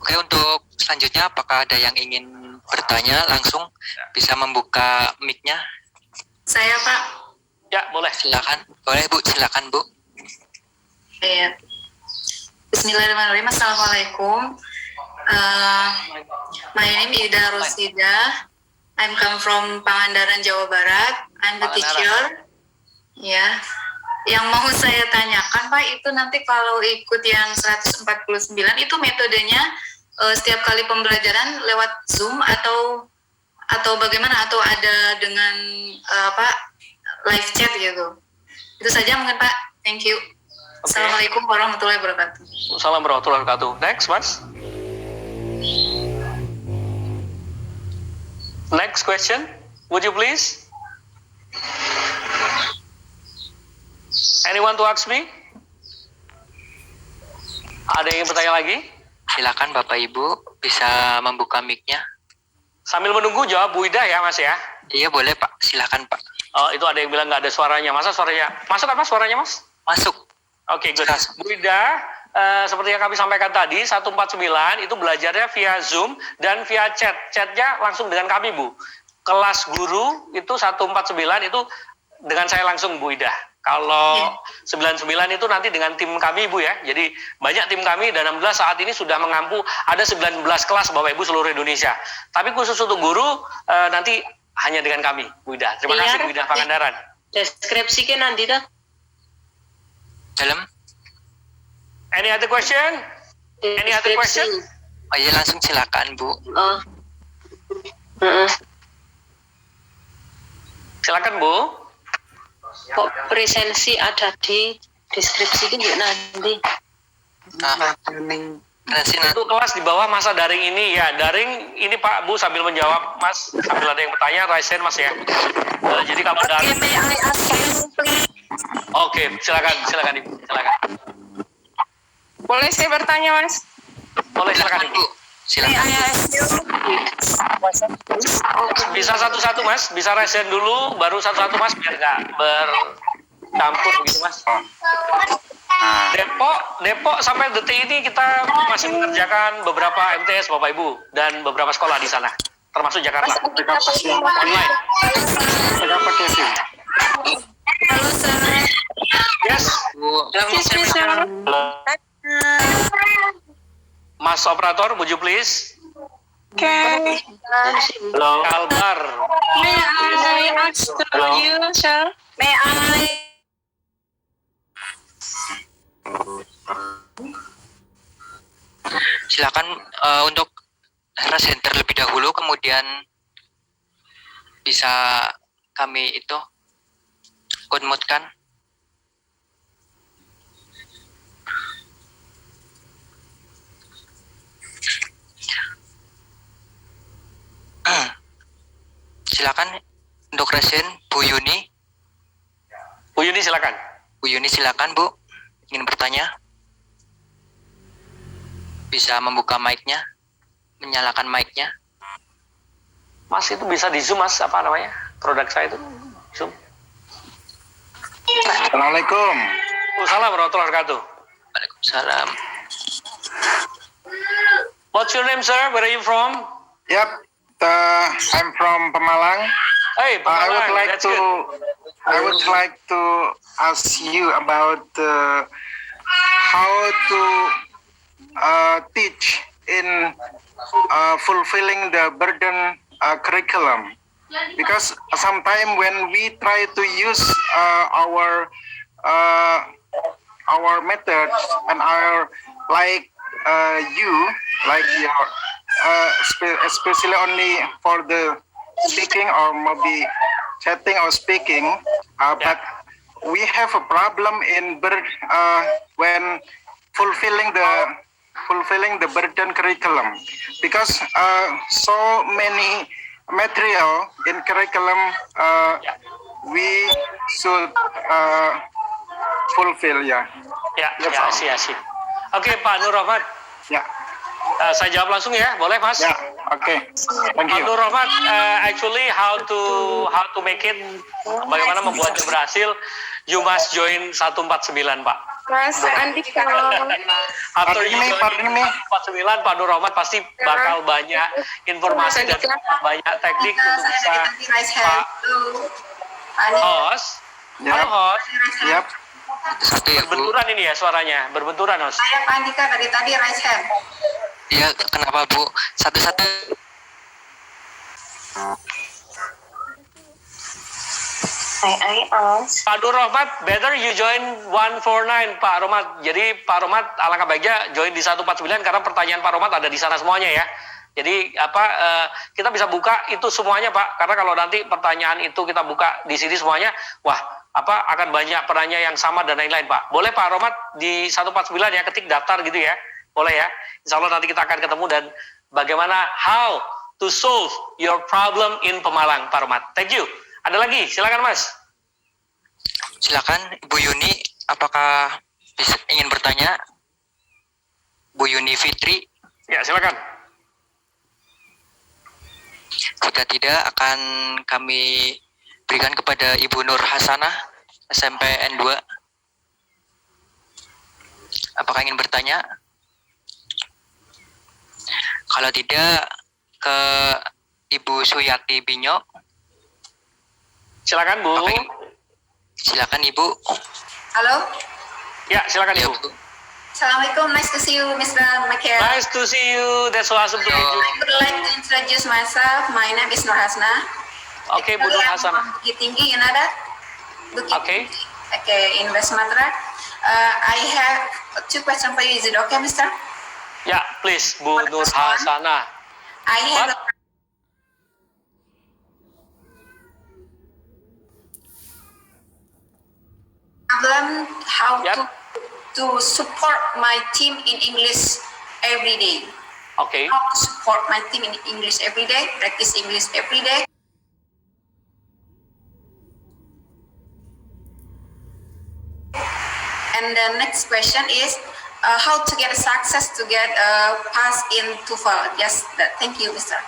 Oke, untuk selanjutnya apakah ada yang ingin bertanya langsung bisa membuka mic-nya? Saya, Pak. Ya, boleh. Silakan. Boleh, Bu. Silakan, Bu. Iya. Bismillahirrahmanirrahim. Assalamualaikum. My name is Ida Rosida. I'm come from Pangandaran, Jawa Barat. I'm the teacher. Ya. Yang mau saya tanyakan, Pak, itu nanti kalau ikut yang 149 itu metodenya setiap kali pembelajaran lewat Zoom atau bagaimana, atau ada dengan live chat gitu. Itu saja mungkin, Pak. Thank you. Okay. Assalamualaikum warahmatullahi wabarakatuh. Assalamualaikum warahmatullahi wabarakatuh. Next, Mas. Next question, would you please? Anyone to ask me? Ada yang bertanya lagi? Silakan Bapak Ibu bisa membuka mic-nya. Sambil menunggu jawab Bu Ida ya, Mas ya. Iya, boleh, Pak. Silakan, Pak. Oh, itu ada yang bilang nggak ada suaranya. Masa suaranya? Masuk kan, Mas, suaranya, Mas? Masuk. Oke, good. Bu Ida, seperti yang kami sampaikan tadi, 149 itu belajarnya via Zoom dan via chat. Chatnya langsung dengan kami, Bu. Kelas guru itu 149 itu dengan saya langsung, Bu Ida. Kalau 99 itu nanti dengan tim kami, Bu ya. Jadi banyak tim kami dan 16 saat ini sudah mengampu ada 19 kelas Bapak Ibu seluruh Indonesia. Tapi khusus untuk guru nanti hanya dengan kami, Bu Ida. Terima kasih Bu Ida Pangandaran. Deskripsi ke nanti dah. Dalam. Any other question? Any other question? Oh iya, langsung silakan, Bu. Silakan, Bu. Kok presensi ada di deskripsi kan juga nanti. Nanti. Untuk kelas di bawah masa daring ini ya, daring ini Pak Bu sambil menjawab Mas, sambil ada yang bertanya raise hand Mas ya. Jadi kalau daring. May I ask you, please? Oke, silakan Ibu, silakan. Boleh saya bertanya, Mas? Boleh silakan Ibu. Silakan. May I ask you? Bisa satu-satu Mas, bisa raise hand dulu, baru satu-satu Mas biar nggak bercampur gitu Mas. Depok sampai detik ini kita masih mengerjakan beberapa MTS Bapak Ibu dan beberapa sekolah di sana, termasuk Jakarta. Online. Yes. Mas operator, would you please? Okay. Kalbar. May I ask you, sir? May I? Silakan untuk raise hand terlebih dahulu, kemudian bisa kami itu unmute-kan. Silakan untuk raise hand, Bu Yuni. Bu Yuni silakan. Bu Yuni silakan, Bu. Ingin bertanya? Bisa membuka mic-nya, menyalakan mic-nya. Mas itu bisa di Zoom Mas, apa namanya? produk saya itu Zoom. Assalamualaikum. Waalaikumsalam warahmatullahi wabarakatuh. Waalaikumsalam. What's your name, sir? Where are you from? Yep, I'm from Pemalang. Hey, Pemalang, that's good. I would like to ask you about how to teach in fulfilling the burden curriculum. Because sometimes when we try to use our methods and our your especially only for the speaking or maybe chatting or speaking, but we have a problem in when fulfilling the burden curriculum, because so many material in curriculum we should fulfill. Ya, I see. Oke, Pak Nur Rahmat. Ya. Saya jawab langsung ya, boleh Mas? Ya, oke. Thank Pak you. Nur Rahmat, actually how to make it, bagaimana membuatnya berhasil, you must join 149, Pak. Mas Andika. After you join Pardon me. 149, Pak Nur Rahmat pasti bakal banyak informasi dan banyak teknik untuk bisa Pak host. Halo host. Yap. Satu ya, Bu. Berbenturan ini ya suaranya, berbenturan host. Saya Pak Andika dari tadi raise hand. Iya, kenapa, Bu? Satu-satu. I ask. Pak Nur Rahmat, better you join 149, Pak Rahmat. Jadi Pak Rahmat alangkah baiknya join di 149 karena pertanyaan Pak Rahmat ada di sana semuanya ya. Jadi kita bisa buka itu semuanya Pak, karena kalau nanti pertanyaan itu kita buka di sini semuanya, akan banyak penanya yang sama dan lain-lain Pak. Boleh Pak Rahmat di 149 ya, ketik daftar gitu ya, boleh ya. Insya Allah nanti kita akan ketemu dan bagaimana how to solve your problem in Pemalang Pak Rahmat. Thank you. Ada lagi, silakan Mas. Silakan Ibu Yuni, apakah ingin bertanya? Bu Yuni Fitri. Ya, silakan. Jika tidak, akan kami berikan kepada Ibu Nur Hasanah, SMP N2. Apakah ingin bertanya? Kalau tidak, ke Ibu Suyati Binyo. Silakan Bu. Silakan Ibu. Halo. Ya, silakan Ya, Ibu. Bu. Assalamualaikum, nice to see you, Mr. Michael. Nice to see you. That's so awesome to meet you. I would like to introduce myself. My name is Nur Hasna. Oke, Bu Nur Hasanah. Bukit Tinggi, you know that? Bukit Oke. Tinggi. Okay, in West Sumatera. I have 2 questions for you. Is it okay, Mister? Ya, please, Bu Nur Hasanah. I have What? a problem how Yep. to support my team in English every day. Oke. How to support my team in English every day, practice English every day. And the next question is how to get a success to get a pass in TOEFL. Yes, thank you, Mister.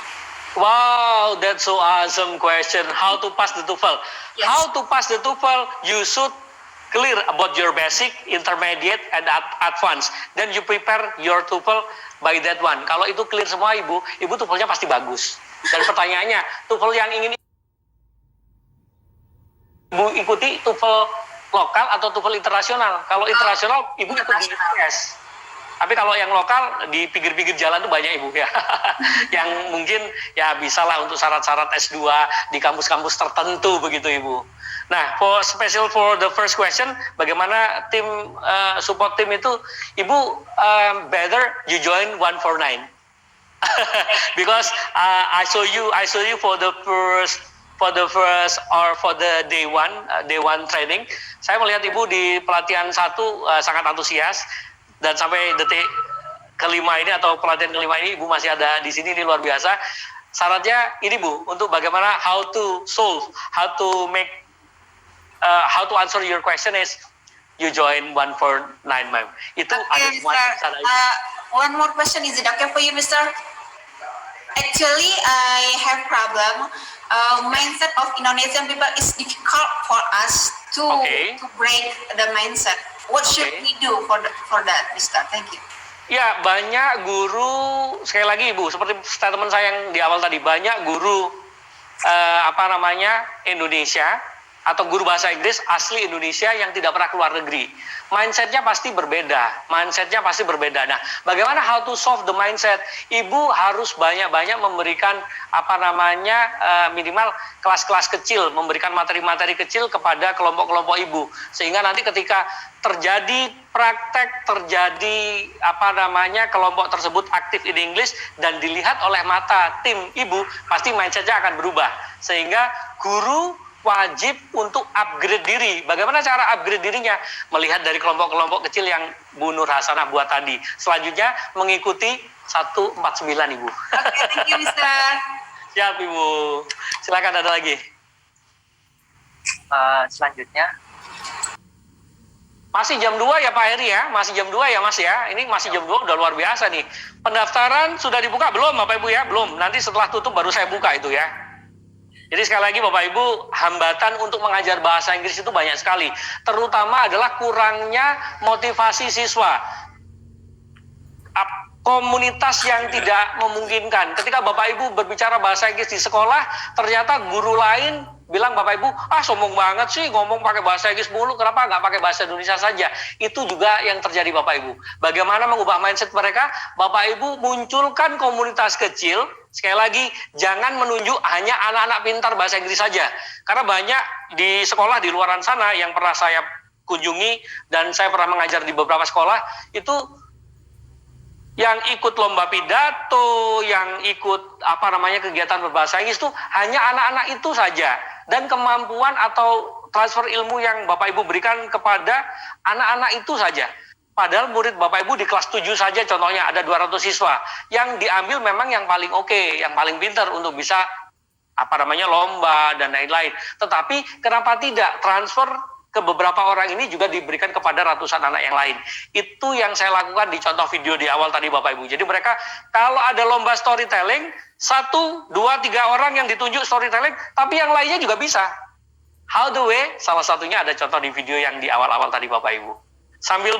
Wow, that's so awesome question. How to pass the TOEFL? Yes. How to pass the TOEFL? You should clear about your basic, intermediate, and advanced. Then you prepare your TOEFL by that one. Kalau itu clear semua Ibu TOEFL-nya pasti bagus. Dan pertanyaannya, TOEFL yang ingin Ibu ikuti TOEFL lokal atau TOEFL internasional? Kalau internasional, Ibu ikut di ITS. Tapi kalau yang lokal di pinggir-pinggir jalan tuh banyak Ibu ya. Yang mungkin ya bisalah untuk syarat-syarat S2 di kampus-kampus tertentu begitu Ibu. Nah, special for the first question, bagaimana tim support tim itu, Ibu better you join 149. Because I saw you for the first or for the day one training. Saya melihat Ibu di pelatihan 1 sangat antusias, dan sampai detik kelima ini atau pelatihan kelima ini Ibu masih ada di sini, ini luar biasa. Syaratnya ini Bu, untuk bagaimana how to solve, how to answer your question is you join 149 ma'am. Itu ada semua di sana. One more question, is it okay for you, Mister? Actually, I have problem. Mindset of Indonesian people is difficult for us to break the mindset. What should we do for that, Mister? Thank you. Ya, banyak guru, sekali lagi Ibu, seperti statement saya yang di awal tadi, banyak guru Indonesia atau guru bahasa Inggris asli Indonesia yang tidak pernah keluar negeri. Mindsetnya pasti berbeda. Nah, bagaimana how to solve the mindset? Ibu harus banyak-banyak memberikan minimal kelas-kelas kecil, memberikan materi-materi kecil kepada kelompok-kelompok ibu, sehingga nanti ketika terjadi praktek, terjadi kelompok tersebut aktif in English dan dilihat oleh mata tim ibu, pasti mindsetnya akan berubah, sehingga guru wajib untuk upgrade diri. Bagaimana cara upgrade dirinya? Melihat dari kelompok-kelompok kecil yang Bu Nur Hasanah buat tadi. Selanjutnya mengikuti 149 Ibu. Oke, thank you Mister. Siap Ibu. Silakan ada lagi. Selanjutnya. Masih jam 2 ya Pak Heri ya? Masih jam 2 ya Mas ya? Ini masih jam 2 udah luar biasa nih. Pendaftaran sudah dibuka belum Bapak Ibu ya? Belum. Nanti setelah tutup baru saya buka itu ya. Jadi sekali lagi Bapak Ibu, hambatan untuk mengajar bahasa Inggris itu banyak sekali. Terutama adalah kurangnya motivasi siswa. Komunitas yang tidak memungkinkan. Ketika Bapak Ibu berbicara bahasa Inggris di sekolah, ternyata guru lain bilang Bapak Ibu, sombong banget sih ngomong pakai bahasa Inggris mulu, kenapa nggak pakai bahasa Indonesia saja? Itu juga yang terjadi Bapak Ibu. Bagaimana mengubah mindset mereka? Bapak Ibu munculkan komunitas kecil. Sekali lagi, jangan menunjuk hanya anak-anak pintar bahasa Inggris saja. Karena banyak di sekolah di luaran sana yang pernah saya kunjungi, dan saya pernah mengajar di beberapa sekolah, itu yang ikut lomba pidato, yang ikut kegiatan berbahasa Inggris itu hanya anak-anak itu saja. Dan kemampuan atau transfer ilmu yang Bapak Ibu berikan kepada anak-anak itu saja. Padahal murid Bapak Ibu di kelas 7 saja contohnya ada 200 siswa. Yang diambil memang yang paling oke, yang paling pintar untuk bisa lomba dan lain-lain. Tetapi kenapa tidak transfer ke beberapa orang ini juga diberikan kepada ratusan anak yang lain. Itu yang saya lakukan di contoh video di awal tadi Bapak Ibu. Jadi mereka kalau ada lomba storytelling, 1, 2, 3 orang yang ditunjuk storytelling, tapi yang lainnya juga bisa. How the way? Salah satunya ada contoh di video yang di awal-awal tadi Bapak Ibu. Sambil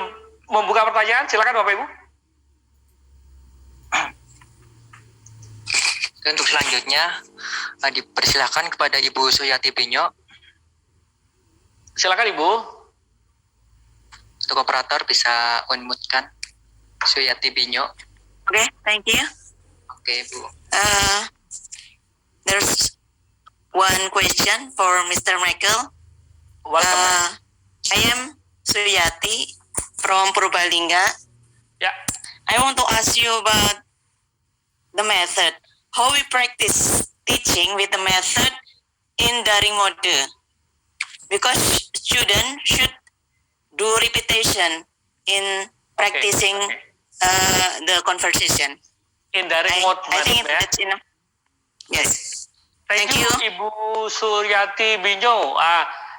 membuka pertanyaan, silakan Bapak Ibu. Untuk selanjutnya, dipersilakan kepada Ibu Suyati Binyo. Silakan Ibu. Untuk operator bisa unmute-kan Suyati Binyo. Okay, thank you. Oke, Bu. There's one question for Mr. Michael. Welcome. I am Suyati from Purbalingga. Yeah. I want to ask you about the method. How we practice teaching with the method in daring mode? Because students should do repetition in practicing the conversation. In daring mode. I think that's enough. Yes. Thank you, Ibu Suryati Binyo.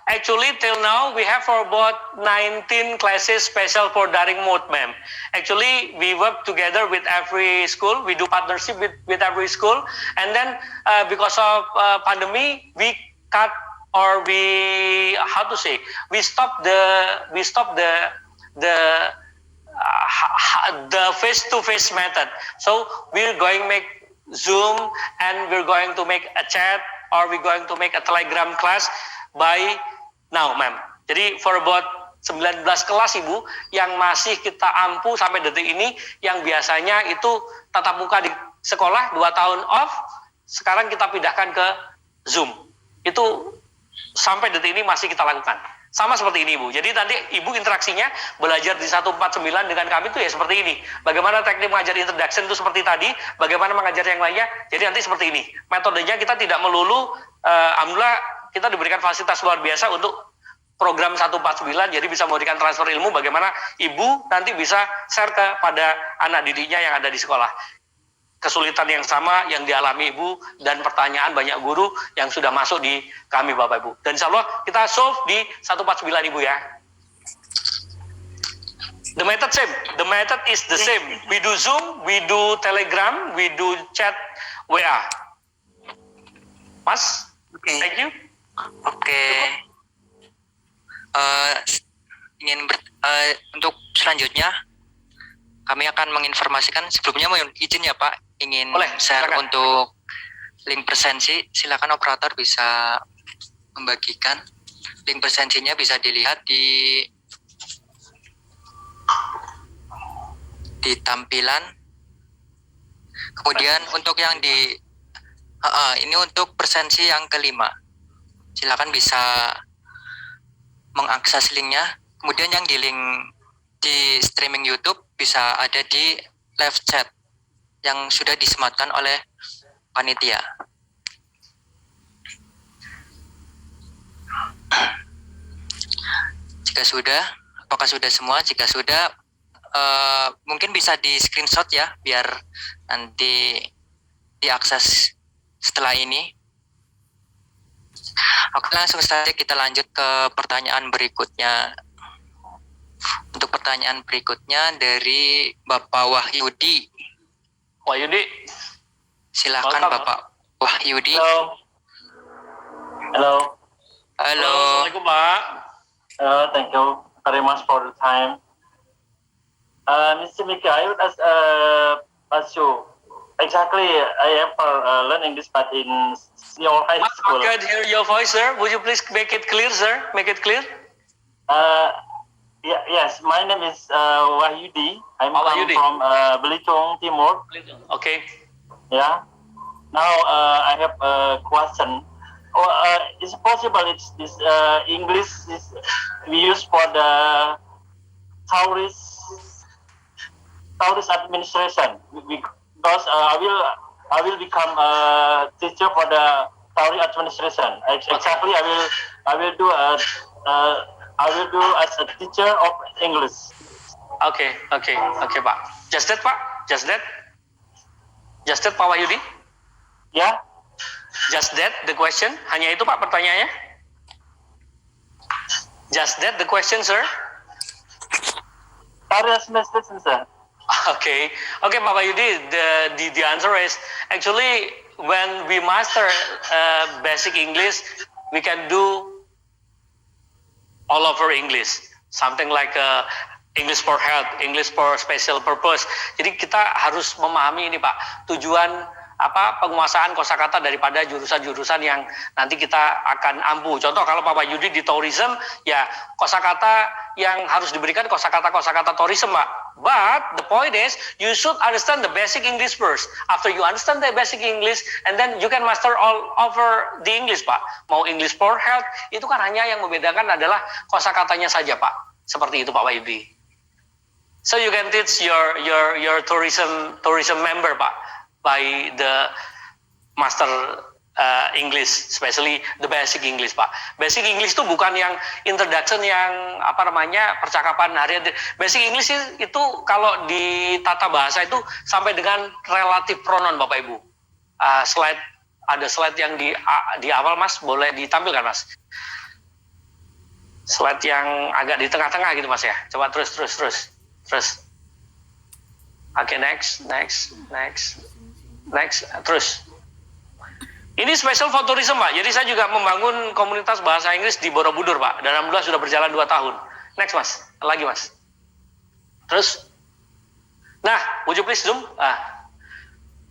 Actually, till now, we have for about 19 classes special for daring mode, ma'am. Actually, we work together with every school. We do partnership with every school. And then, because of pandemic, we cut or we stop the face-to-face method. So we're going to make Zoom, and we're going to make a chat, or we're going to make a Telegram class by now, ma'am. Jadi for about 19 kelas Ibu yang masih kita ampu sampai detik ini, yang biasanya itu tatap muka di sekolah 2 tahun off, sekarang kita pindahkan ke Zoom. Itu sampai detik ini masih kita lakukan. Sama seperti ini Ibu. Jadi nanti Ibu interaksinya belajar di 149 dengan kami itu ya seperti ini. Bagaimana teknik mengajar introduction itu seperti tadi, bagaimana mengajar yang lainnya. Jadi nanti seperti ini. Metodenya kita tidak melulu, alhamdulillah kita diberikan fasilitas luar biasa untuk program 149, jadi bisa memberikan transfer ilmu bagaimana Ibu nanti bisa share kepada anak didiknya yang ada di sekolah. Kesulitan yang sama yang dialami Ibu dan pertanyaan banyak guru yang sudah masuk di kami Bapak Ibu. Dan insya Allah kita solve di 149 Ibu ya. The method same. The method is the same. We do Zoom, we do Telegram, we do chat WA. Mas, Okay. thank you. Oke. Untuk selanjutnya kami akan menginformasikan, sebelumnya mohon izin ya Pak, ingin Boleh, share silakan. untuk link presensi. Silakan operator bisa membagikan link presensinya, bisa dilihat di tampilan. Kemudian untuk yang ini untuk presensi yang kelima, silakan bisa mengakses linknya. Kemudian yang di link di streaming YouTube bisa ada di live chat yang sudah disematkan oleh panitia. Jika sudah, apakah sudah semua? Jika sudah, mungkin bisa di screenshot ya, biar nanti diakses setelah ini. Oke, langsung saja kita lanjut ke pertanyaan berikutnya. Untuk pertanyaan berikutnya dari Bapak Wahyudi. Wahyudi. Silakan Welcome. Bapak Wahyudi. Hello. Hello. Halo. Assalamualaikum Pak. Thank you very much for the time. Mr. Mika, I would ask you exactly. I ever learn English, but in your high school. I can't hear your voice, sir. Would you please make it clear, sir? Make it clear. Yes. My name is Wahyudi. I'm Wahyudi. from Belitung Timur. Okay. Yeah. Now I have a question. Is it possible it's this English is we use for the tourist administration, because I will become a teacher for the tourist administration. Exactly, I will do as a teacher of English. Okay, Pak. Just that, Pak. Just that, Pak Wahyudi. Yeah. Just that the question. Hanya itu Pak pertanyaannya. Just that the question, sir. Tourist administration, sir. Okay, Pak Wahyudi. The answer is actually when we master basic English, we can do all over English. Something like English for health, English for special purpose. Jadi kita harus memahami ini Pak, tujuan penguasaan kosakata daripada jurusan-jurusan yang nanti kita akan ampu. Contoh kalau Pak Wahyudi di tourism, ya kosakata yang harus diberikan kosakata tourism Pak. But the point is, you should understand the basic English first. After you understand the basic English, and then you can master all over the English Pak. Mau English for health, itu kan hanya yang membedakan adalah kosakatanya saja Pak. Seperti itu Pak Wahyudi. So you can teach your tourism member Pak, by the master English, especially the basic English Pak. Basic English itu bukan yang introduction yang percakapan harian. Basic English itu kalau di tata bahasa itu sampai dengan relatif pronoun Bapak Ibu. Ada slide yang di awal Mas, boleh ditampilkan Mas. Slide yang agak di tengah-tengah gitu Mas ya. Coba terus. Oke, next, terus. Ini special for tourism Pak. Jadi saya juga membangun komunitas bahasa Inggris di Borobudur Pak. Dan alhamdulillah sudah berjalan 2 tahun. Next Mas, lagi Mas. Terus. Nah, would you please zoom?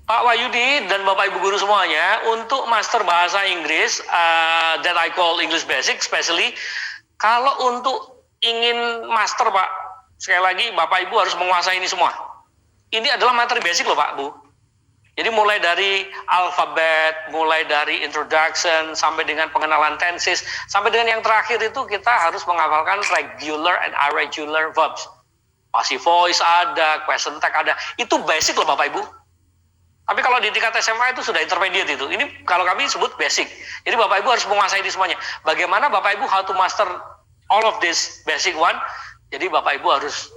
Pak Wahyudi dan Bapak Ibu guru semuanya, untuk master bahasa Inggris that I call English Basic, especially kalau untuk ingin master Pak, sekali lagi Bapak Ibu harus menguasai ini semua. Ini adalah materi basic loh Pak Bu. Jadi mulai dari alfabet, mulai dari introduction, sampai dengan pengenalan tenses, sampai dengan yang terakhir itu kita harus menghafalkan regular and irregular verbs. Passive voice ada, question tag ada. Itu basic loh Bapak Ibu. Tapi kalau di tingkat SMA itu sudah intermediate itu. Ini kalau kami sebut basic. Jadi Bapak Ibu harus menguasai ini semuanya. Bagaimana Bapak Ibu how to master all of this basic one? Jadi Bapak Ibu harus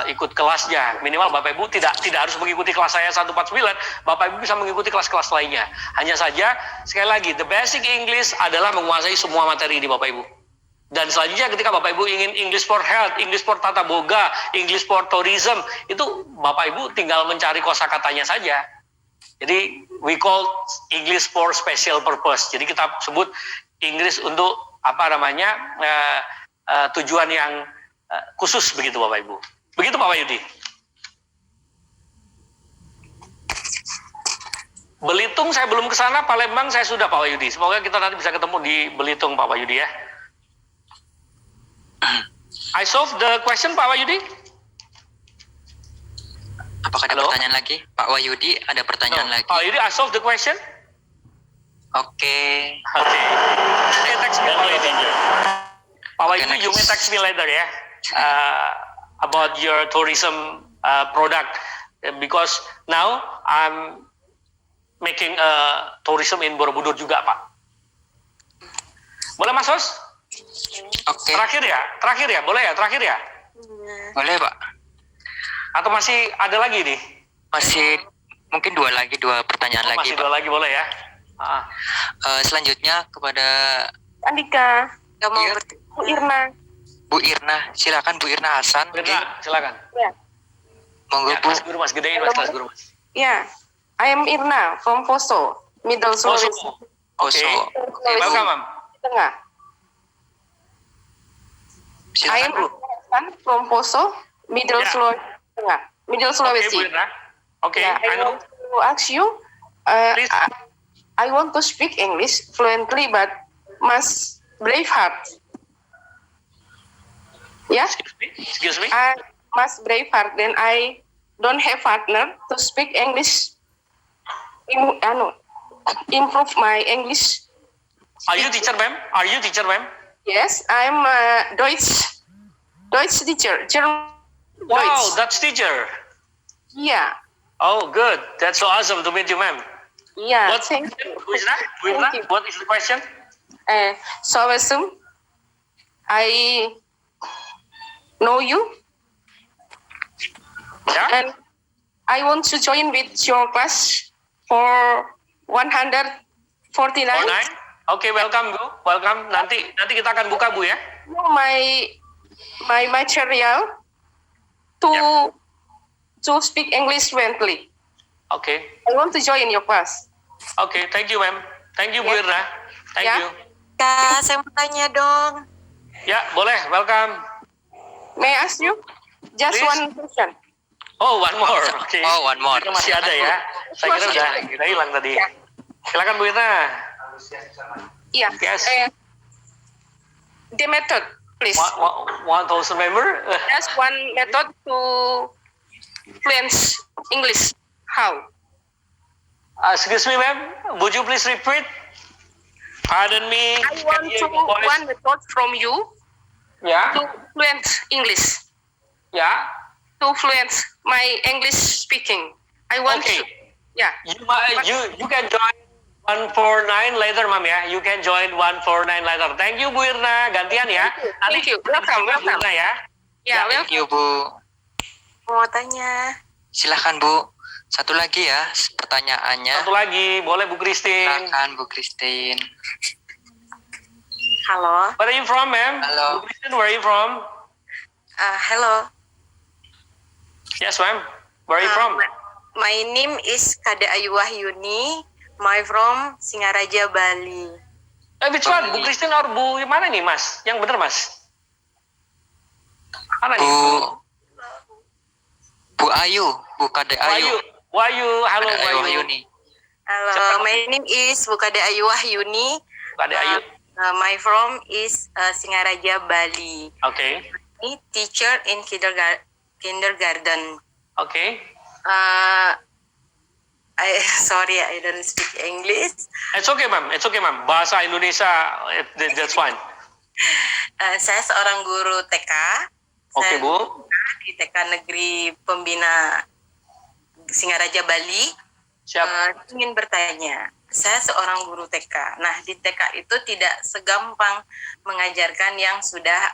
ikut kelasnya. Minimal Bapak Ibu tidak harus mengikuti kelas saya 149. Bapak Ibu bisa mengikuti kelas-kelas lainnya. Hanya saja sekali lagi the basic English adalah menguasai semua materi ini Bapak Ibu. Dan selanjutnya ketika Bapak Ibu ingin English for health, English for tata boga, English for tourism, itu Bapak Ibu tinggal mencari kosakatanya saja. Jadi we call English for special purpose. Jadi kita sebut Inggris untuk tujuan yang khusus begitu Bapak Ibu. Begitu Pak Wahyudi. Belitung saya belum ke sana, Palembang saya sudah Pak Wahyudi. Semoga kita nanti bisa ketemu di Belitung Pak Wahyudi ya. I solve the question Pak Wahyudi. Apakah ada pertanyaan lagi? Pak Wahyudi, ada pertanyaan lagi? Pak Wahyudi, I solve the question. Oke. Okay, text me Pak Wahyudi. Pak Wahyudi, you may text me later ya. About your tourism product. Because now I'm making tourism in Borobudur juga Pak. Boleh Mas Hos? Oke. Terakhir ya, boleh ya, terakhir ya? Boleh Pak. Atau masih ada lagi nih? Masih mungkin dua pertanyaan lagi masih Pak. dua lagi boleh ya? Selanjutnya kepada Andika, mau Bu Irna. Bu Irna, silakan Bu Irna Hasan. Bu Irna, silakan. Ya. Monggo Ya, Bu. kelas guru Mas, gedein Mas, kelas guru Mas. Ya, I am Irna from Poso, Middle Sulawesi Oke. Welcome, Mam. Tengah. I Silakan am Bu. Hasan from Poso, Middle Ya. Sulawesi Tengah. Middle Oke, Sulawesi. Bu Irna. Oke, Yeah, I know. want to ask you, Please. I want to speak English fluently, but must brave hard. Yeah, Excuse me. I must brave hard. Then I don't have partner to speak English. Improve my English. Are you teacher, ma'am? Are you teacher, ma'am? Yes, I'm a Deutsch teacher. German. Wow, Deutsch. Dutch teacher. Yeah, Oh, good. That's so awesome to meet you, ma'am. yeah. What? Thank Who is that? Who is that? Thank you. What is the question? So assume I know you, Yeah. and I want to join with your class for 149. 49. Oke, welcome, Bu. Welcome. Nanti kita akan buka, Bu ya. My material to speak English fluently. Oke. I want to join your class. Oke, thank you, ma'am. Thank you, Bu Ya. Irna. Thank Ya. you. Kak, saya mau tanya dong. Ya, boleh. Welcome. May I ask you just Please. one question? Oh, one more. Oke. Oh, one more. Kira masih ada ya. Saya kira udah hilang tadi. Silakan Bu Irna. Yeah. Yes. The method, please. 1,000 member. Just one method to fluent English. How? Excuse me, ma'am. Would you please repeat? Pardon me. I want to one method from you Ya, to fluent English. ya. To fluent my English speaking. I want Okay. to. Yeah. You can join 149 later, ma'am ya. You can join 149 later. Thank you, Bu Irna. Gantian ya. Thank you. Welcome. Bu Irna ya. Yeah. Thank Welcome. you Bu. Mau tanya. Silakan Bu. Satu lagi ya pertanyaannya. Satu lagi, boleh Bu Christine. Silakan Bu Christine. Halo. Where are you from, ma'am? Halo. Bu Christine, where are you from? Hello. Yes, ma'am. Where are you from? My name is Kada Ayu Wahyuni. My from Singaraja, Bali. Which one? Bu Christine or Bu mana nih, Mas? Yang bener, Mas? Mana nih? Bu Ayu, Bu Kade Ayu. Wahyu, halo Kade Ayu Wahyu. Wahyuni. Hello, my name is Bukade Ayu Wahyuni. Kade Ayu. My from is Singaraja, Bali. Okay. Me teacher in kindergarten. Okay. Sorry, I don't speak English. It's okay, ma'am. It's okay, ma'am. Bahasa Indonesia, that's fine. Saya seorang guru TK. Oke, Saya Bu. di TK Negeri Pembina Singaraja, Bali. Siap. Ingin bertanya, saya seorang guru TK. Nah, di TK itu tidak segampang mengajarkan yang sudah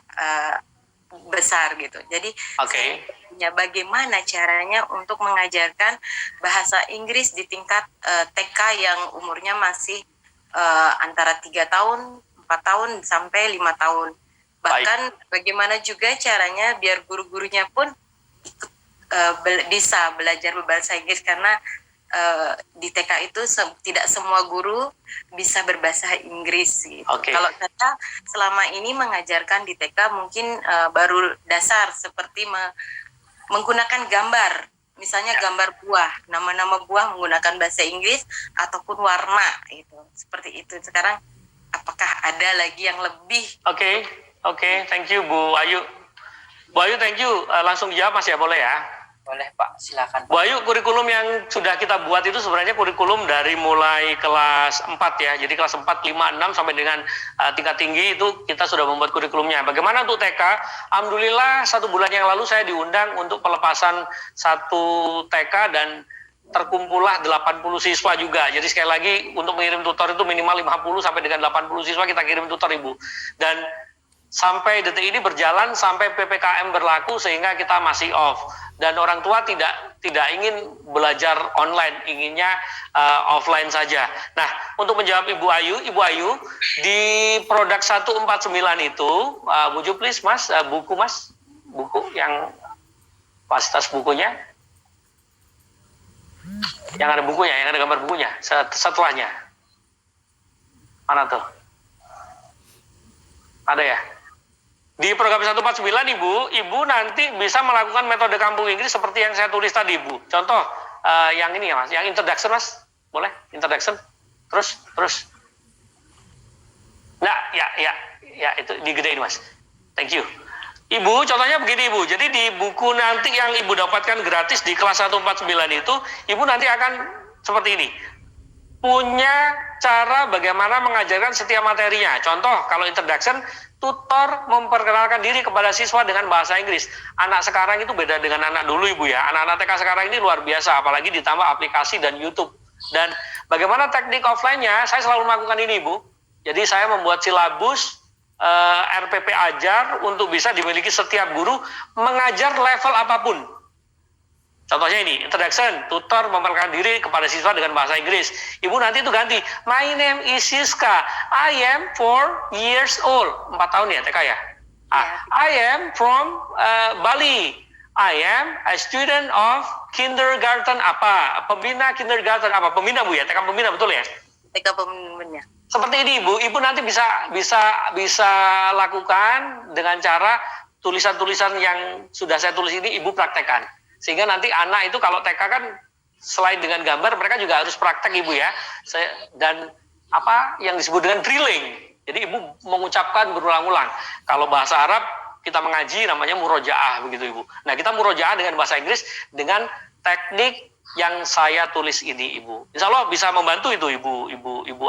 besar gitu. Jadi, Oke. bagaimana caranya untuk mengajarkan bahasa Inggris di tingkat TK yang umurnya masih antara 3 tahun, 4 tahun, sampai 5 tahun. Bahkan bagaimana juga caranya biar guru-gurunya pun ikut bisa belajar berbahasa Inggris, karena di TK itu tidak semua guru bisa berbahasa Inggris gitu. Kalau saya selama ini mengajarkan di TK mungkin baru dasar seperti menggunakan gambar, misalnya gambar buah, nama-nama buah menggunakan bahasa Inggris ataupun warna itu, seperti itu. Sekarang apakah ada lagi yang lebih? Oke, thank you Bu Ayu. Bu Ayu, thank you. Langsung dijawab Mas ya, boleh ya? Boleh Pak, silakan. Bu Ayu, kurikulum yang sudah kita buat itu sebenarnya kurikulum dari mulai kelas 4 ya. Jadi kelas 4, 5, 6 sampai dengan tingkat tinggi itu kita sudah membuat kurikulumnya. Bagaimana untuk TK? Alhamdulillah 1 bulan yang lalu saya diundang untuk pelepasan 1 TK dan terkumpullah 80 siswa juga. Jadi sekali lagi untuk mengirim tutor itu minimal 50 sampai dengan 80 siswa kita kirim tutor Ibu. Dan sampai detik ini berjalan sampai PPKM berlaku sehingga kita masih off. Dan orang tua tidak ingin belajar online, inginnya offline saja. Nah, untuk menjawab Ibu Ayu, di produk 149 itu, would you please Mas, buku yang fasilitas bukunya, yang ada bukunya, yang ada gambar bukunya, setelahnya, mana tuh? Ada ya? Di program 149 Ibu nanti bisa melakukan metode kampung Inggris seperti yang saya tulis tadi Ibu. Contoh yang ini ya Mas, yang introduction Mas, boleh? Introduction, terus. Nah, ya itu digedein Mas. Thank you. Ibu, contohnya begini Ibu. Jadi di buku nanti yang Ibu dapatkan gratis di kelas 149 itu, Ibu nanti akan seperti ini. Punya cara bagaimana mengajarkan setiap materinya. Contoh, kalau introduction, tutor memperkenalkan diri kepada siswa dengan bahasa Inggris. Anak sekarang itu beda dengan anak dulu Ibu ya. Anak-anak TK sekarang ini luar biasa, apalagi ditambah aplikasi dan YouTube. Dan bagaimana teknik offline-nya, saya selalu melakukan ini Ibu. Jadi saya membuat silabus RPP Ajar untuk bisa dimiliki setiap guru mengajar level apapun. Contohnya ini, introduction, tutor memperkenalkan diri kepada siswa dengan bahasa Inggris. Ibu nanti itu ganti, my name is Siska, I am 4 years old. 4 tahun ya TK ya? I am from Bali, I am a student of kindergarten apa? Pembina kindergarten apa? Pembina Bu ya? TK pembina betul ya? TK pembina. Seperti ini Ibu nanti bisa lakukan dengan cara tulisan-tulisan yang sudah saya tulis ini Ibu praktekkan. Sehingga nanti anak itu kalau TK kan selain dengan gambar mereka juga harus praktek Ibu ya. Dan apa yang disebut dengan drilling. Jadi Ibu mengucapkan berulang-ulang. Kalau bahasa Arab kita mengaji namanya murojaah begitu Ibu. Nah, kita murojaah dengan bahasa Inggris dengan teknik yang saya tulis ini Ibu. Insya Allah bisa membantu itu Ibu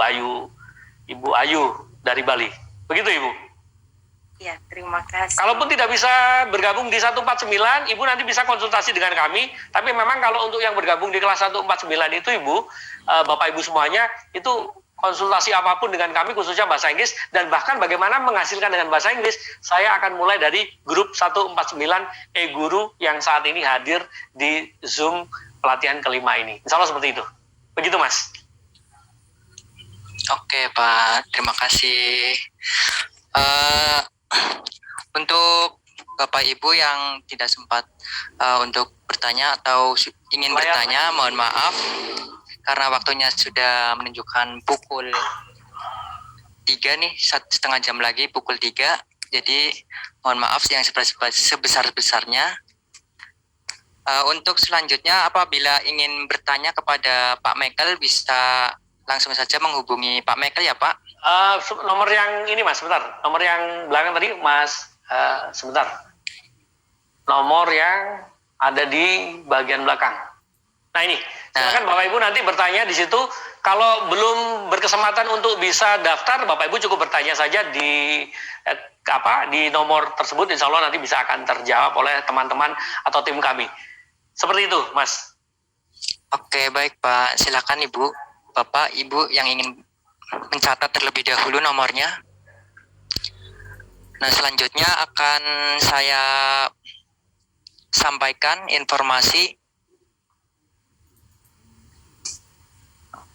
Ayu dari Bali. Begitu Ibu. Ya, terima kasih. Kalaupun tidak bisa bergabung di 149, Ibu nanti bisa konsultasi dengan kami. Tapi memang kalau untuk yang bergabung di kelas 149 itu Ibu, Bapak Ibu semuanya, itu konsultasi apapun dengan kami khususnya bahasa Inggris. Dan bahkan bagaimana menghasilkan dengan bahasa Inggris, saya akan mulai dari grup 149 e-guru yang saat ini hadir di Zoom pelatihan kelima ini. Insya Allah seperti itu. Begitu Mas. Oke Pak, terima kasih. Untuk Bapak Ibu yang tidak sempat untuk bertanya atau ingin bertanya, mohon maaf karena waktunya sudah menunjukkan pukul 3 nih, 1,5 jam lagi pukul 3. Jadi mohon maaf yang sebesar-besarnya. Untuk selanjutnya apabila ingin bertanya kepada Pak Michael bisa langsung saja menghubungi Pak Michael ya Pak. Nomor yang ini Mas, sebentar. Nomor yang belakang tadi Mas, sebentar. Nomor yang ada di bagian belakang. Nah ini, silakan Bapak Ibu nanti bertanya di situ. Kalau belum berkesempatan untuk bisa daftar, Bapak Ibu cukup bertanya saja di di nomor tersebut. Insya Allah nanti bisa akan terjawab oleh teman-teman atau tim kami. Seperti itu, Mas. Oke, baik Pak. Silakan Ibu, Bapak, Ibu yang ingin mencatat terlebih dahulu nomornya. Nah, selanjutnya akan saya sampaikan informasi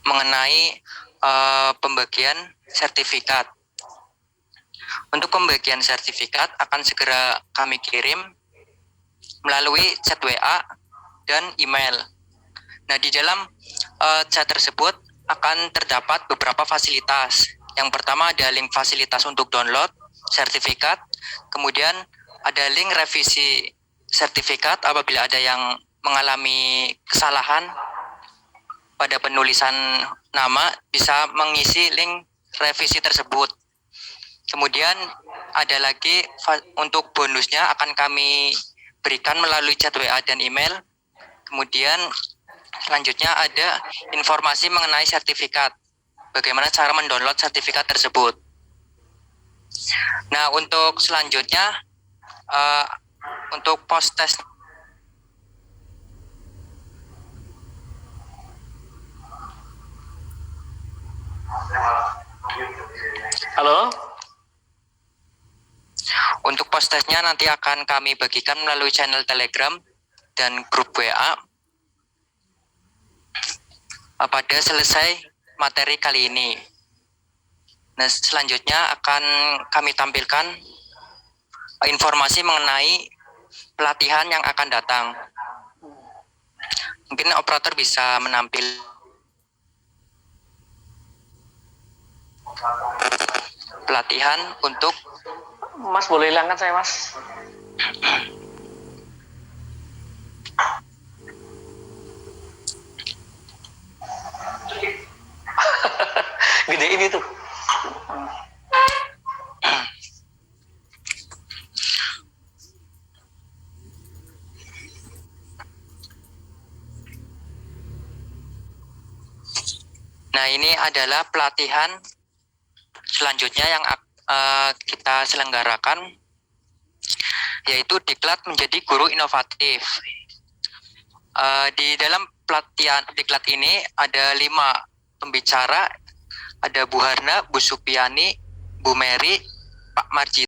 mengenai pembagian sertifikat. Untuk pembagian sertifikat akan segera kami kirim melalui chat WA dan email. Nah, di dalam chat tersebut akan terdapat beberapa fasilitas. Yang pertama ada link fasilitas untuk download sertifikat, kemudian ada link revisi sertifikat apabila ada yang mengalami kesalahan pada penulisan nama bisa mengisi link revisi tersebut. Kemudian ada lagi untuk bonusnya akan kami berikan melalui chat WA dan email. Kemudian selanjutnya ada informasi mengenai sertifikat. Bagaimana cara mendownload sertifikat tersebut. Nah, untuk selanjutnya untuk post test Halo? Untuk post testnya nanti akan kami bagikan melalui channel Telegram dan grup WA pada selesai materi kali ini. Nah, selanjutnya akan kami tampilkan informasi mengenai pelatihan yang akan datang. Mungkin operator bisa menampil pelatihan untuk Mas boleh hilangkan saya, Mas. Gede ini tuh. Nah, ini adalah pelatihan selanjutnya yang kita selenggarakan, yaitu diklat menjadi guru inovatif. Di dalam pelatihan diklat ini ada 5 pembicara, ada Bu Harna, Bu Supiani, Bu Mary, Pak Marji.